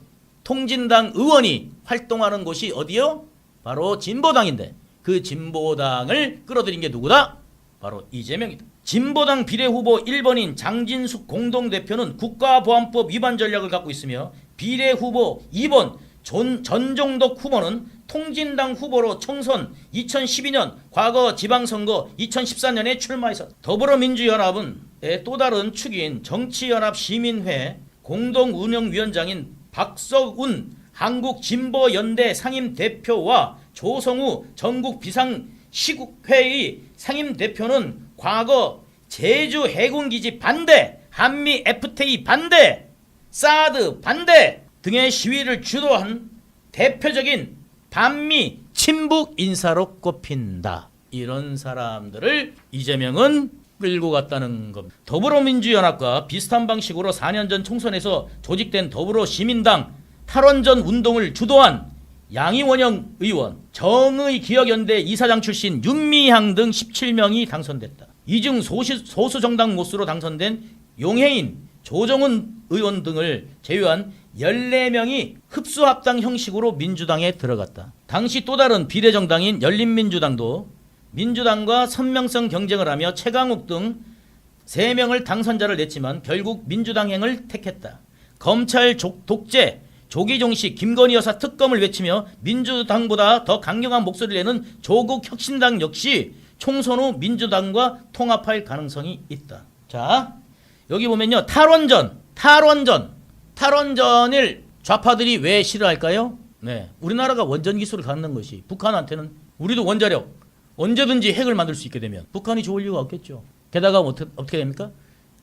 통진당 의원이 활동하는 곳이 어디요? 바로 진보당인데 그 진보당을 끌어들인 게 누구다? 바로 이재명이다. 진보당 비례후보 1번인 장진숙 공동대표는 국가보안법 위반 전략을 갖고 있으며 비례후보 2번 전종덕 후보는 통진당 후보로 총선 2012년 과거 지방선거 2014년에 출마해서 더불어민주연합은 또 다른 축인 정치연합시민회 공동운영위원장인 박석운 한국진보연대 상임대표와 조성우 전국비상시국회의 상임대표는 과거 제주 해군기지 반대, 한미 FTA 반대, 사드 반대 등의 시위를 주도한 대표적인 반미 친북 인사로 꼽힌다. 이런 사람들을 이재명은 끌고 갔다는 겁니다. 더불어민주연합과 비슷한 방식으로 4년 전 총선에서 조직된 더불어시민당 탈원전 운동을 주도한 양이원영 의원, 정의기억연대 이사장 출신 윤미향 등 17명이 당선됐다. 이 중 소수정당 모수로 당선된 용해인, 조정훈 의원 등을 제외한 14명이 흡수합당 형식으로 민주당에 들어갔다. 당시 또 다른 비례정당인 열린민주당도 민주당과 선명성 경쟁을 하며 최강욱 등 3명을 당선자를 냈지만 결국 민주당행을 택했다. 검찰 독재, 조기종식, 김건희 여사 특검을 외치며 민주당보다 더 강력한 목소리를 내는 조국 혁신당 역시 총선 후 민주당과 통합할 가능성이 있다. 자, 여기 보면요. 탈원전을 좌파들이 왜 싫어할까요? 네, 우리나라가 원전 기술을 갖는 것이 북한한테는 우리도 원자력 언제든지 핵을 만들 수 있게 되면 북한이 좋을 이유가 없겠죠. 게다가 어떻게 됩니까?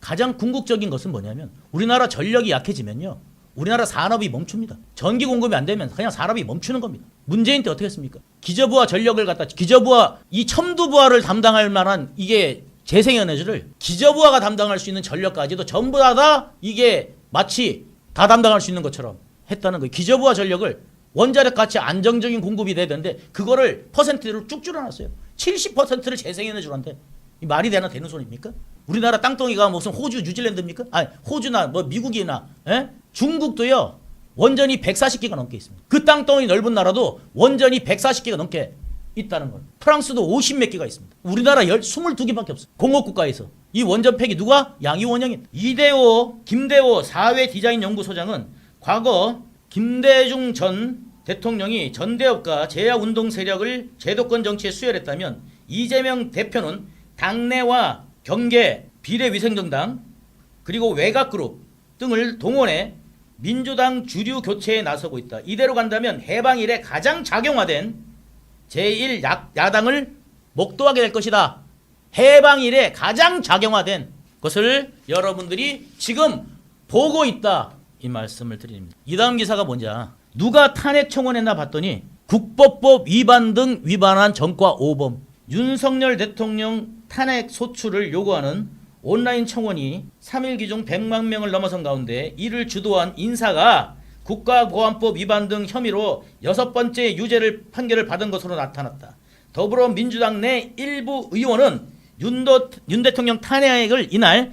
가장 궁극적인 것은 뭐냐면 우리나라 전력이 약해지면요. 우리나라 산업이 멈춥니다. 전기 공급이 안 되면 그냥 산업이 멈추는 겁니다. 문재인 때 어떻게 했습니까? 기저부하 전력을 갖다 기저부하 이 첨두부하를 담당할 만한 이게 재생에너지를 기저부하가 담당할 수 있는 전력까지도 전부 다 이게 마치 다 담당할 수 있는 것처럼 했다는 거예요. 기저부하 전력을 원자력 같이 안정적인 공급이 돼야 되는데 그거를 퍼센트로 쭉 줄여놨어요. 70%를 재생에너지로 한대. 이 말이 되는 소리입니까? 우리나라 땅덩이가 무슨 호주, 뉴질랜드입니까? 아니, 호주나 뭐 미국이나 중국도요. 원전이 140개가 넘게 있습니다. 그 땅덩이 넓은 나라도 원전이 140개가 넘게 있다는 거예요. 프랑스도 50몇 개가 있습니다. 우리나라 22개밖에 없어요. 공업국가에서. 이 원전 폐기 누가? 양이원영이. 김대호 사회 디자인 연구소장은 과거 김대중 전 대통령이 전대협과 제야운동 세력을 제도권 정치에 수혈했다면 이재명 대표는 당내와 경계, 비례위생정당 그리고 외곽그룹 등을 동원해 민주당 주류 교체에 나서고 있다. 이대로 간다면 해방 이래 가장 작용화된 제1야당을 목도하게 될 것이다. 해방 이래 가장 작용화된 것을 여러분들이 지금 보고 있다. 이 말씀을 드립니다. 이 다음 기사가 뭔지 누가 탄핵 청원했나 봤더니 국법법 위반 등 위반한 전과 5범 윤석열 대통령 탄핵 소추를 요구하는 온라인 청원이 3일 기준 100만 명을 넘어선 가운데 이를 주도한 인사가 국가보안법 위반 등 혐의로 6번째 유죄를 판결을 받은 것으로 나타났다. 더불어민주당 내 일부 의원은 윤 대통령 탄핵을 이날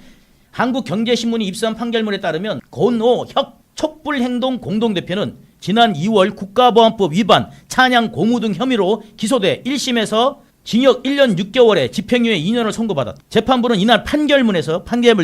한국경제신문이 입수한 판결문에 따르면 권오혁 촛불행동 공동대표는 지난 2월 국가보안법 위반, 찬양 공우 등 혐의로 기소돼 1심에서 징역 1년 6개월에 집행유예 2년을 선고받았다. 재판부는 이날 판결문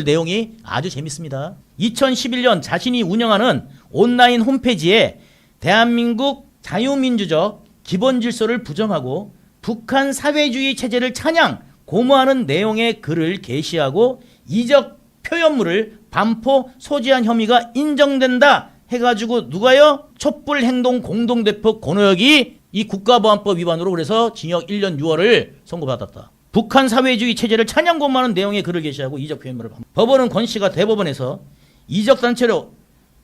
내용이 아주 재밌습니다. 2011년 자신이 운영하는 온라인 홈페이지에 대한민국 자유민주적 기본질서를 부정하고 북한 사회주의 체제를 찬양, 고무하는 내용의 글을 게시하고 이적 표현물을 반포 소지한 혐의가 인정된다 해가지고 누가요? 촛불행동 공동대표 권오혁이 이 국가보안법 위반으로 그래서 징역 1년 6월을 선고받았다. 북한 사회주의 체제를 찬양 고무하는 내용의 글을 게시하고 이적 표현물을 법원은 권 씨가 대법원에서 이적단체로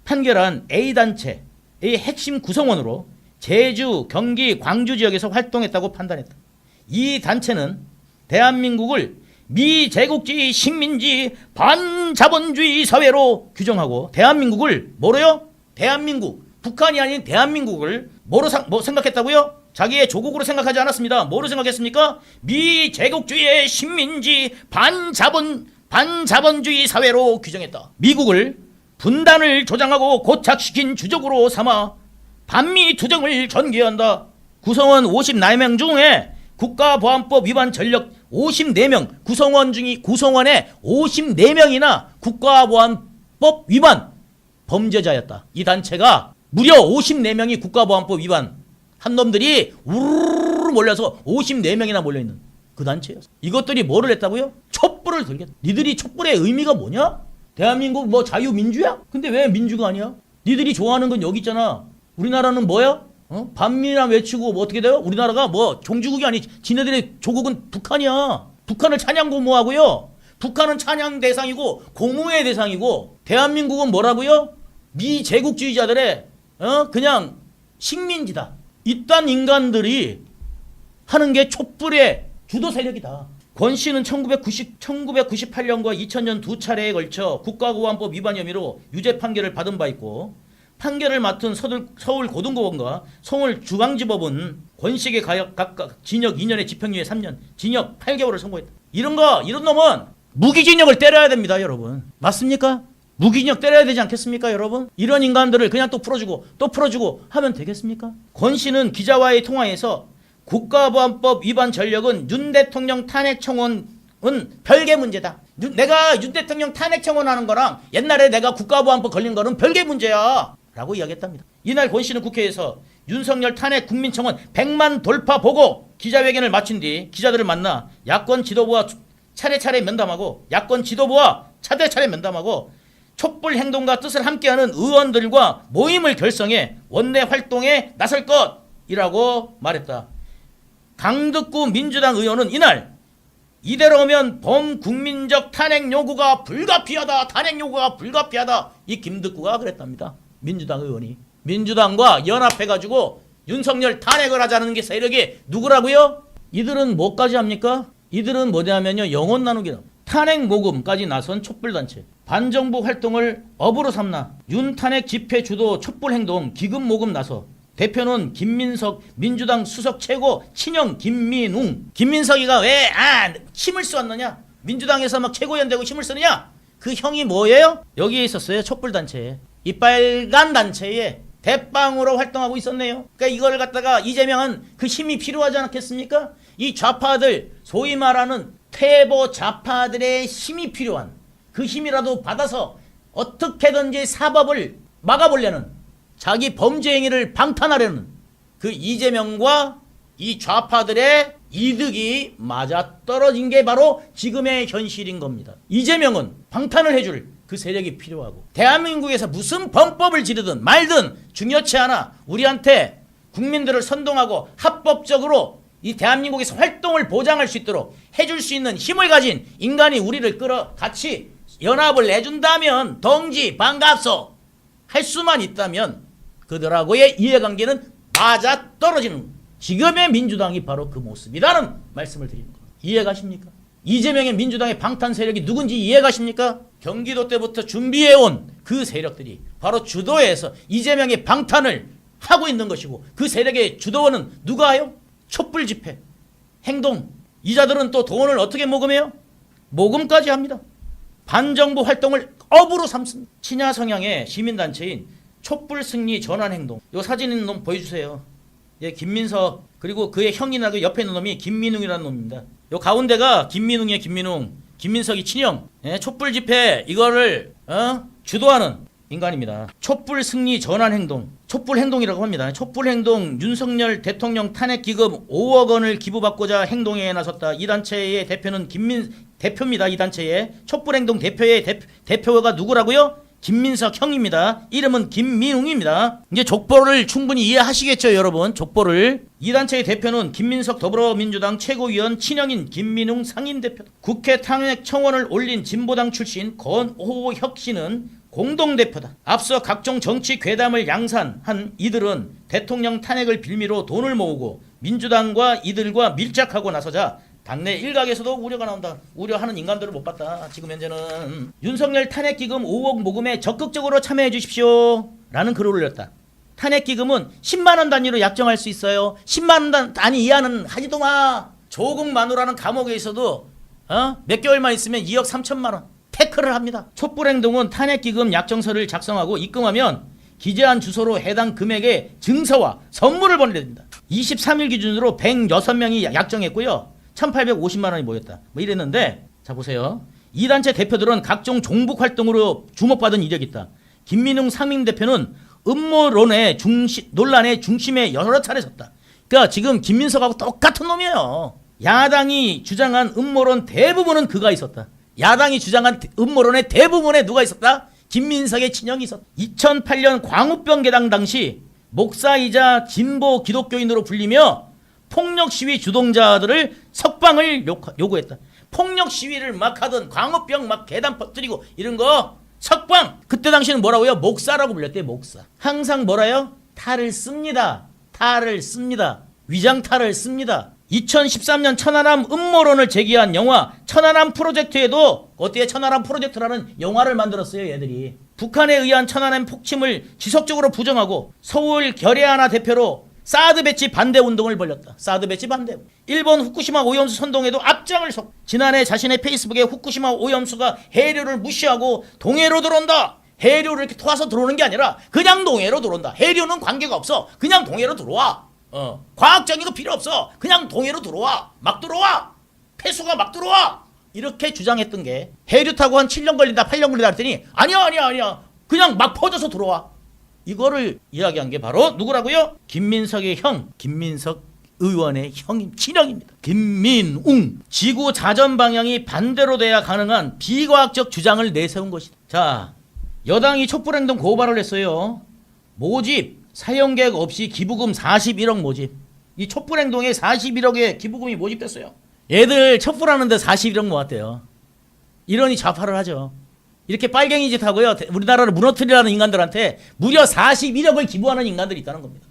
판결한 A단체의 핵심 구성원으로 제주, 경기, 광주 지역에서 활동했다고 판단했다. 이 단체는 대한민국을 미제국주의 식민지 반자본주의 사회로 규정하고 대한민국을 뭐로요? 대한민국, 북한이 아닌 대한민국을 뭐로 생각했다고요? 자기의 조국으로 생각하지 않았습니다. 뭐로 생각했습니까? 미제국주의의 식민지 반자본주의 사회로 규정했다. 미국을 분단을 조장하고 고착시킨 주적으로 삼아 반미 투쟁을 전개한다. 구성원 54명 중에 국가보안법 위반 전력 54명, 구성원의 54명이나 국가보안법 위반 범죄자였다. 이 단체가 무려 54명이 국가보안법 위반 한 놈들이 우르르 몰려서 54명이나 몰려있는 그 단체였어. 이것들이 뭐를 했다고요? 촛불을 들겠다. 니들이 촛불의 의미가 뭐냐? 대한민국 뭐 자유민주야? 근데 왜 민주가 아니야? 니들이 좋아하는 건 여기 있잖아. 우리나라는 뭐야? 반미나 외치고 뭐 어떻게 돼요? 우리나라가 뭐 종주국이 아니, 지네들의 조국은 북한이야. 북한을 찬양 고무하고요. 북한은 찬양 대상이고 고무의 대상이고 대한민국은 뭐라고요? 미제국주의자들의 그냥 식민지다. 이딴 인간들이 하는 게 촛불의 주도 세력이다. 권 씨는 1998년과 2000년 두 차례에 걸쳐 국가보안법 위반 혐의로 유죄 판결을 받은 바 있고 판결을 맡은 서울고등법원과 서울중앙지법은 권 씨에게 각각 징역 2년에 집행유예 3년, 징역 8개월을 선고했다. 이런 놈은 무기징역을 때려야 됩니다, 여러분. 맞습니까? 무기징역 때려야 되지 않겠습니까, 여러분? 이런 인간들을 그냥 또 풀어주고 하면 되겠습니까? 권 씨는 기자와의 통화에서 국가보안법 위반 전력은 윤 대통령 탄핵 청원은 별개 문제다. 내가 윤 대통령 탄핵 청원하는 거랑 옛날에 내가 국가보안법 걸린 거는 별개 문제야 라고 이야기했답니다. 이날 권 씨는 국회에서 윤석열 탄핵 국민청원 100만 돌파 보고 기자회견을 마친 뒤 기자들을 만나 야권 지도부와 차례차례 면담하고 촛불 행동과 뜻을 함께하는 의원들과 모임을 결성해 원내 활동에 나설 것이라고 말했다. 강득구 민주당 의원은 이날 이대로 오면 범국민적 탄핵 요구가 불가피하다. 이 김득구가 그랬답니다. 민주당 의원이. 민주당과 연합해가지고 윤석열 탄핵을 하자는 게 세력이 누구라고요? 이들은 뭐까지 합니까? 이들은 뭐냐면요, 영혼 나누기다. 탄핵 모금까지 나선 촛불단체. 반정부 활동을 업으로 삼나 윤탄핵 집회 주도 촛불행동 기금 모금 나서 대표는 김민석 민주당 수석 최고 친형 김민웅. 김민석이가 왜 힘을 쏘았느냐? 민주당에서 막 최고위원 되고 힘을 쓰느냐? 그 형이 뭐예요? 여기에 있었어요. 촛불단체에. 이 빨간 단체에 대빵으로 활동하고 있었네요. 그러니까 이걸 갖다가 이재명은 그 힘이 필요하지 않겠습니까? 이 좌파들, 소위 말하는 퇴보 좌파들의 힘이 필요한, 그 힘이라도 받아서 어떻게든지 사법을 막아보려는, 자기 범죄 행위를 방탄하려는 그 이재명과 이 좌파들의 이득이 맞아떨어진 게 바로 지금의 현실인 겁니다. 이재명은 방탄을 해줄 그 세력이 필요하고, 대한민국에서 무슨 범법을 지르든 말든 중요치 않아. 우리한테 국민들을 선동하고 합법적으로 이 대한민국에서 활동을 보장할 수 있도록 해줄 수 있는 힘을 가진 인간이 우리를 끌어 같이 연합을 해준다면, 동지 반갑소 할 수만 있다면 그들하고의 이해관계는 맞아떨어지는, 지금의 민주당이 바로 그 모습이라는 말씀을 드리는 겁니다. 이해가십니까? 이재명의 민주당의 방탄 세력이 누군지 이해가십니까? 경기도 때부터 준비해온 그 세력들이 바로 주도해서 이재명의 방탄을 하고 있는 것이고, 그 세력의 주도원은 누가 해요? 촛불 집회, 행동. 이자들은 또 돈을 어떻게 모금해요? 모금까지 합니다. 반정부 활동을 업으로 삼습니다. 친야 성향의 시민단체인 촛불 승리 전환 행동. 이 사진 있는 놈 보여주세요. 예, 김민석, 그리고 그의 형이나 그 옆에 있는 놈이 김민웅이라는 놈입니다. 요 가운데가 김민웅이에요. 김민석이 친형. 예, 촛불 집회 이거를 주도하는 인간입니다. 촛불 승리 전환 행동, 촛불 행동이라고 합니다. 촛불 행동, 윤석열 대통령 탄핵 기금 5억 원을 기부받고자 행동에 나섰다. 이 단체의 대표는 대표입니다. 이 단체의 촛불 행동 대표의 대표가 누구라고요? 김민석 형입니다. 이름은 김민웅입니다. 이제 족보를 충분히 이해하시겠죠, 여러분? 족보를. 이 단체의 대표는 김민석 더불어민주당 최고위원 친형인 김민웅 상임대표. 국회 탄핵 청원을 올린 진보당 출신 권오혁 씨는 공동대표다. 앞서 각종 정치 괴담을 양산한 이들은 대통령 탄핵을 빌미로 돈을 모으고 민주당과 이들과 밀착하고 나서자 당내 일각에서도 우려가 나온다. 우려하는 인간들을 못 봤다. 지금 현재는 윤석열 탄핵기금 5억 모금에 적극적으로 참여해 주십시오 라는 글을 올렸다. 탄핵기금은 10만원 단위로 약정할 수 있어요. 10만원 단위 이하는 하지도 마. 조국 마누라는 감옥에 있어도 몇 개월만 있으면 2억 3천만원 태클을 합니다. 촛불행동은 탄핵기금 약정서를 작성하고 입금하면 기재한 주소로 해당 금액의 증서와 선물을 보내됩니다. 23일 기준으로 106명이 약정했고요. 1,850만 원이 모였다. 뭐 이랬는데, 자 보세요. 이 단체 대표들은 각종 종북 활동으로 주목받은 이력이 있다. 김민웅 상임대표는 음모론의 논란의 중심에 여러 차례 섰다. 그러니까 지금 김민석하고 똑같은 놈이에요. 야당이 주장한 음모론 대부분은 그가 있었다. 야당이 주장한 음모론의 대부분에 누가 있었다? 김민석의 친형이 있었다. 2008년 광우병 개당 당시 목사이자 진보 기독교인으로 불리며 폭력 시위 주동자들을 석방을 요구했다. 폭력 시위를 막 하던 광우병 막 계단 퍼뜨리고 이런 거 석방. 그때 당시는 뭐라고요? 목사라고 불렸대요. 목사. 항상 뭐라요? 탈을 씁니다. 위장탈을 씁니다. 2013년 천안함 음모론을 제기한 영화 천안함 프로젝트에도 어때요? 천안함 프로젝트라는 영화를 만들었어요. 얘들이. 북한에 의한 천안함 폭침을 지속적으로 부정하고 서울 결의하나 대표로 사드 배치 반대 운동을 벌였다. 사드 배치 반대. 일본 후쿠시마 오염수 선동에도 앞장을 섰고, 지난해 자신의 페이스북에 후쿠시마 오염수가 해류를 무시하고 동해로 들어온다. 해류를 이렇게 토와서 들어오는 게 아니라 그냥 동해로 들어온다. 해류는 관계가 없어. 그냥 동해로 들어와. 과학적인 거 필요 없어. 그냥 동해로 들어와. 막 들어와. 폐수가 막 들어와. 이렇게 주장했던 게, 해류 타고 한 7년 걸린다 8년 걸린다 했더니 아니야. 그냥 막 퍼져서 들어와. 이거를 이야기한 게 바로 누구라고요? 김민석의 형, 김민석 의원의 형님 친형입니다. 김민웅. 지구 자전 방향이 반대로 돼야 가능한 비과학적 주장을 내세운 것이다. 자, 여당이 촛불행동 고발을 했어요. 모집 사용 계획 없이 기부금 41억 모집. 이 촛불행동에 41억의 기부금이 모집됐어요. 얘들 촛불하는데 41억 모았대요. 이러니 좌파를 하죠. 이렇게 빨갱이 짓 하고요. 우리나라를 무너뜨리라는 인간들한테 무려 41억을 기부하는 인간들이 있다는 겁니다.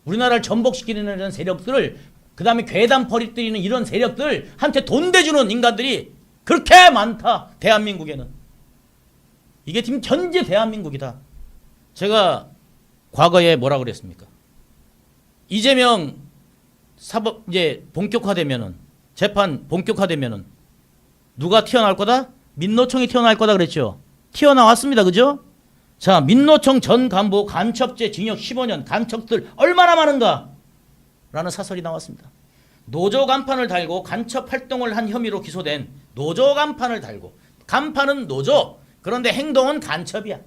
우리나라를 전복시키는 이런 세력들을, 그 다음에 괴담 퍼뜨리는 이런 세력들한테 돈 대주는 인간들이 그렇게 많다. 대한민국에는. 이게 지금 현재 대한민국이다. 제가 과거에 뭐라 그랬습니까? 이재명 사법 이제 본격화되면은, 재판 본격화되면은 누가 튀어나올 거다? 민노총이 튀어나올 거다 그랬죠. 튀어나왔습니다. 그죠? 자, 민노총 전 간부 간첩죄 징역 15년. 간첩들 얼마나 많은가? 라는 사설이 나왔습니다. 노조 간판을 달고 간첩 활동을 한 혐의로 기소된, 노조 간판을 달고, 간판은 노조, 그런데 행동은 간첩이야.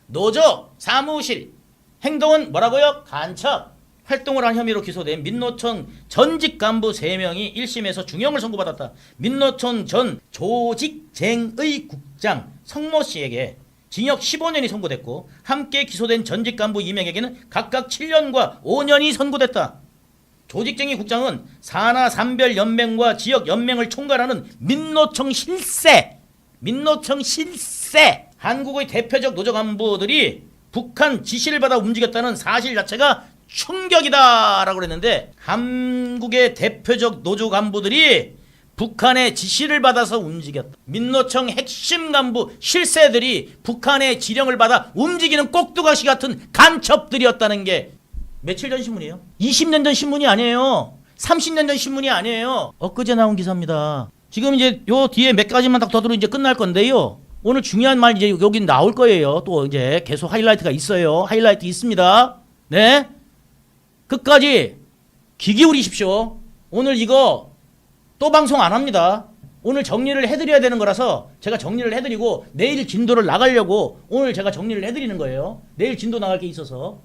노조, 사무실, 행동은 뭐라고요? 간첩. 활동을 한 혐의로 기소된 민노총 전직 간부 3명이 1심에서 중형을 선고받았다. 민노총 전 조직쟁의 국장 성모 씨에게 징역 15년이 선고됐고, 함께 기소된 전직 간부 2명에게는 각각 7년과 5년이 선고됐다. 조직쟁의 국장은 산하 산별 연맹과 지역 연맹을 총괄하는 민노총 실세, 민노총 실세, 한국의 대표적 노조 간부들이 북한 지시를 받아 움직였다는 사실 자체가 충격이다 라고 그랬는데, 한국의 대표적 노조 간부들이 북한의 지시를 받아서 움직였다. 민노총 핵심 간부 실세들이 북한의 지령을 받아 움직이는 꼭두가시 같은 간첩들이었다는 게 며칠 전 신문이에요. 20년 전 신문이 아니에요. 30년 전 신문이 아니에요. 엊그제 나온 기사입니다. 지금 이제 요 뒤에 몇 가지만 딱 더 들어 이제 끝날 건데요. 오늘 중요한 말 이제 여기 나올 거예요. 또 이제 계속 하이라이트가 있어요. 하이라이트 있습니다. 네? 끝까지 귀 기울이십시오. 오늘 이거 또 방송 안 합니다. 오늘 정리를 해드려야 되는 거라서 제가 정리를 해드리고 내일 진도를 나가려고 오늘 제가 정리를 해드리는 거예요. 내일 진도 나갈 게 있어서.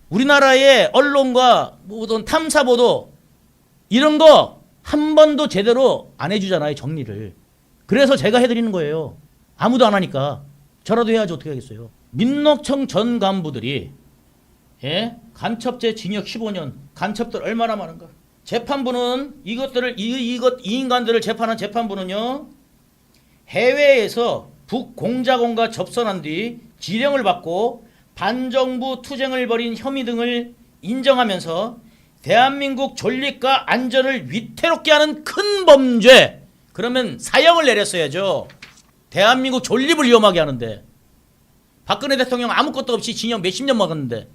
우리나라의 언론과 어떤 탐사보도 이런 거 한 번도 제대로 안 해주잖아요. 정리를. 그래서 제가 해드리는 거예요. 아무도 안 하니까. 저라도 해야지 어떻게 하겠어요. 민노총 전 간부들이 간첩죄 징역 15년. 간첩들 얼마나 많은가. 재판부는 이것들을 이 인간들을 재판한 재판부는요, 해외에서 북공작원과 접선한 뒤 지령을 받고 반정부 투쟁을 벌인 혐의 등을 인정하면서 대한민국 존립과 안전을 위태롭게 하는 큰 범죄. 그러면 사형을 내렸어야죠. 대한민국 존립을 위험하게 하는데. 박근혜 대통령 아무것도 없이 징역 몇십 년 먹었는데,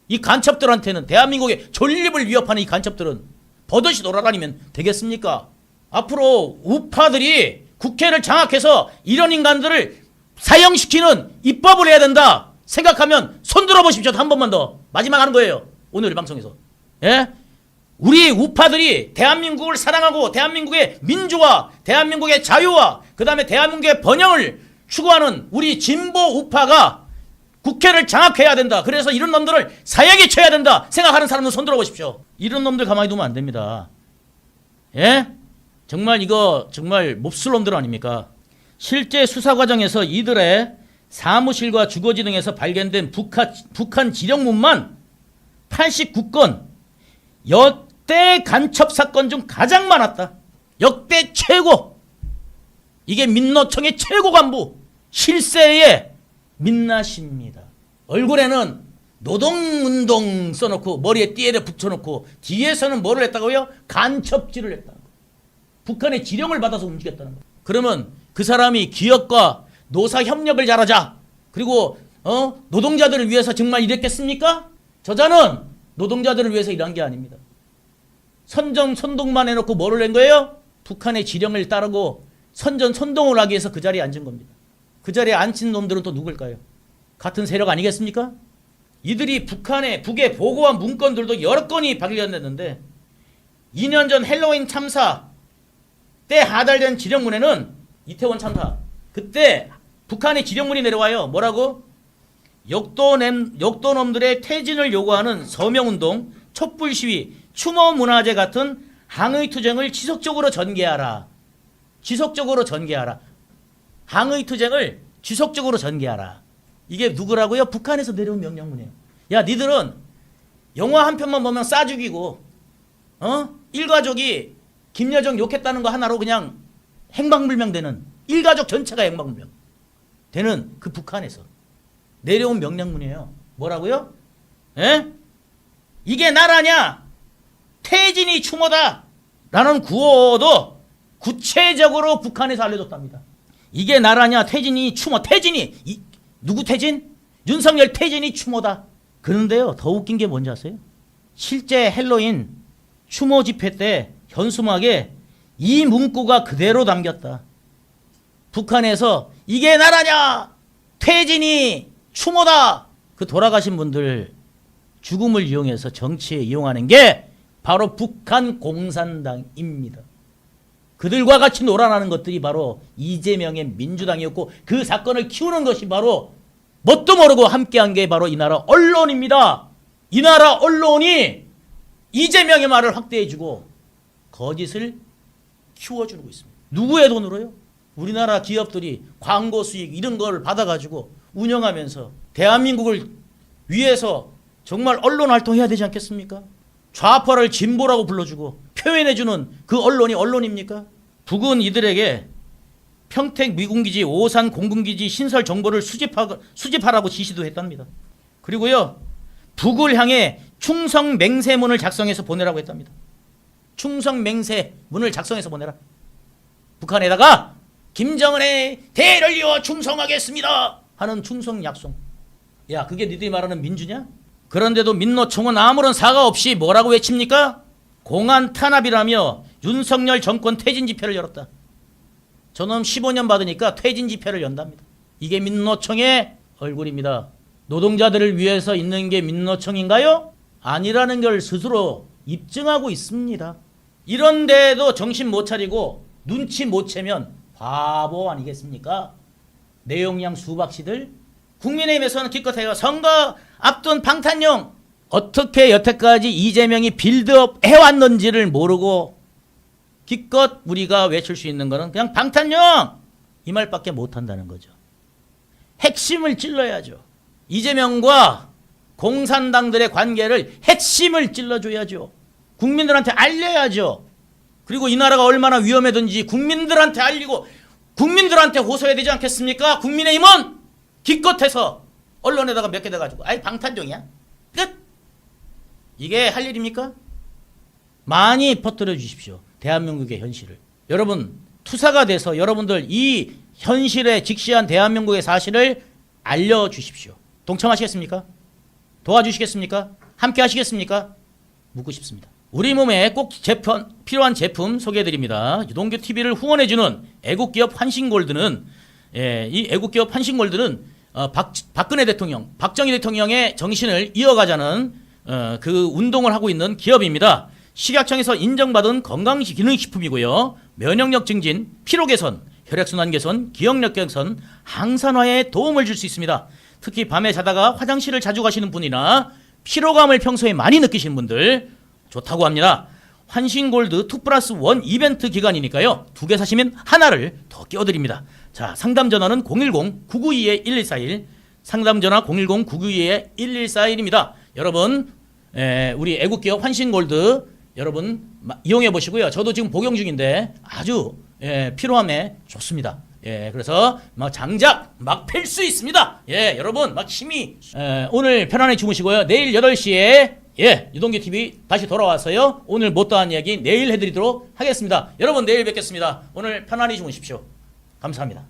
이 간첩들한테는, 대한민국의 존립을 위협하는 이 간첩들은 버젓이 돌아다니면 되겠습니까? 앞으로 우파들이 국회를 장악해서 이런 인간들을 사형시키는 입법을 해야 된다 생각하면 손 들어보십시오. 한 번만 더. 마지막 하는 거예요. 오늘 방송에서. 예? 우리 우파들이 대한민국을 사랑하고 대한민국의 민주화, 대한민국의 자유와 그 다음에 대한민국의 번영을 추구하는 우리 진보 우파가 국회를 장악해야 된다. 그래서 이런 놈들을 사형에 쳐야 된다 생각하는 사람은 손 들어보십시오. 이런 놈들 가만히 두면 안 됩니다. 예? 정말 이거 정말 몹쓸 놈들 아닙니까? 실제 수사 과정에서 이들의 사무실과 주거지 등에서 발견된 북한 지령문만 89건, 역대 간첩 사건 중 가장 많았다. 역대 최고. 이게 민노총의 최고 간부 실세의 민낯입니다. 얼굴에는 노동운동 써놓고 머리에 띠에를 붙여놓고 뒤에서는 뭐를 했다고요? 간첩질을 했다는 거예요. 북한의 지령을 받아서 움직였다는 거예요. 그러면 그 사람이 기업과 노사 협력을 잘하자, 그리고 노동자들을 위해서 정말 일했겠습니까? 저자는 노동자들을 위해서 일한 게 아닙니다. 선동만 해놓고 뭐를 낸 거예요? 북한의 지령을 따르고 선동을 하기 위해서 그 자리에 앉은 겁니다. 그 자리에 앉힌 놈들은 또 누굴까요? 같은 세력 아니겠습니까? 이들이 북의 보고한 문건들도 여러 건이 발견됐는데, 2년 전 헬로윈 참사 때 하달된 지령문에는, 이태원 참사 그때 북한의 지령문이 내려와요. 뭐라고? 역도놈들의 퇴진을 요구하는 서명운동 촛불 시위, 추모 문화재 같은 항의 투쟁을 지속적으로 전개하라. 지속적으로 전개하라. 항의 투쟁을 지속적으로 전개하라. 이게 누구라고요? 북한에서 내려온 명령문이에요. 야, 니들은 영화 한 편만 보면 싸 죽이고, 일가족이 김여정 욕했다는 거 하나로 그냥 행방불명되는, 일가족 전체가 행방불명 되는 그 북한에서 내려온 명령문이에요. 뭐라고요? 에? 이게 나라냐? 태진이 추모다 라는 구호도 구체적으로 북한에서 알려줬답니다. 이게 나라냐? 태진이 추모. 태진이 누구 태진? 윤석열 태진이 추모다. 그런데요, 더 웃긴 게 뭔지 아세요? 실제 헬로윈 추모 집회 때 현수막에 이 문구가 그대로 담겼다. 북한에서 이게 나라냐? 태진이 추모다. 그 돌아가신 분들 죽음을 이용해서 정치에 이용하는 게 바로 북한 공산당입니다. 그들과 같이 놀아나는 것들이 바로 이재명의 민주당이었고, 그 사건을 키우는 것이 바로 뭣도 모르고 함께한 게 바로 이 나라 언론입니다. 이 나라 언론이 이재명의 말을 확대해주고 거짓을 키워주고 있습니다. 누구의 돈으로요? 우리나라 기업들이 광고 수익 이런 걸 받아가지고 운영하면서 대한민국을 위해서 정말 언론 활동해야 되지 않겠습니까? 좌파를 진보라고 불러주고 표현해주는 그 언론이 언론입니까? 북은 이들에게 평택 미군기지, 오산 공군기지 신설 정보를 수집하라고 지시도 했답니다. 그리고요, 북을 향해 충성맹세문을 작성해서 보내라고 했답니다. 충성맹세문을 작성해서 보내라. 북한에다가 김정은의 대를 이어 충성하겠습니다 하는 충성 약속. 야, 그게 니들이 말하는 민주냐? 그런데도 민노총은 아무런 사과 없이 뭐라고 외칩니까? 공안 탄압이라며 윤석열 정권 퇴진 집회를 열었다. 저놈 15년 받으니까 퇴진 집회를 연답니다. 이게 민노총의 얼굴입니다. 노동자들을 위해서 있는 게 민노총인가요? 아니라는 걸 스스로 입증하고 있습니다. 이런데도 정신 못 차리고 눈치 못 채면 바보 아니겠습니까? 내용량 수박씨들. 국민의힘에서는 기껏해가 선거 앞둔 방탄용, 어떻게 여태까지 이재명이 빌드업 해왔는지를 모르고 기껏 우리가 외칠 수 있는 거는 그냥 방탄용 이 말밖에 못한다는 거죠. 핵심을 찔러야죠. 이재명과 공산당들의 관계를 핵심을 찔러줘야죠. 국민들한테 알려야죠. 그리고 이 나라가 얼마나 위험하든지 국민들한테 알리고 국민들한테 호소해야 되지 않겠습니까? 국민의힘은 기껏해서 언론에다가 몇 개 돼가지고 아이 방탄용이야 끝. 이게 할 일입니까? 많이 퍼뜨려 주십시오. 대한민국의 현실을. 여러분 투사가 돼서 여러분들 이 현실에 직시한 대한민국의 사실을 알려주십시오. 동참하시겠습니까? 도와주시겠습니까? 함께 하시겠습니까? 묻고 싶습니다. 우리 몸에 꼭 필요한 제품 소개해드립니다. 유동규 TV를 후원해주는 애국기업 환신골드는, 이 애국기업 환신골드는 박근혜 대통령, 박정희 대통령의 정신을 이어가자는 그 운동을 하고 있는 기업입니다. 식약청에서 인정받은 건강기능식품이고요. 면역력 증진, 피로 개선, 혈액순환 개선, 기억력 개선, 항산화에 도움을 줄 수 있습니다. 특히 밤에 자다가 화장실을 자주 가시는 분이나 피로감을 평소에 많이 느끼시는 분들 좋다고 합니다. 환신골드 2+1 이벤트 기간이니까요. 2개 사시면 하나를 더 끼워드립니다. 자, 상담 전화는 010-992-1141, 상담 전화 010-992-1141입니다. 여러분, 우리 애국기업 환신골드 여러분 이용해 보시고요. 저도 지금 복용 중인데 아주 피로함에 좋습니다. 그래서 막 장작 막 펼 수 있습니다. 여러분 막 힘이 오늘 편안히 주무시고요. 내일 8시에 유동규 TV 다시 돌아왔어요. 오늘 못다한 이야기 내일 해드리도록 하겠습니다. 여러분 내일 뵙겠습니다. 오늘 편안히 주무십시오. 감사합니다.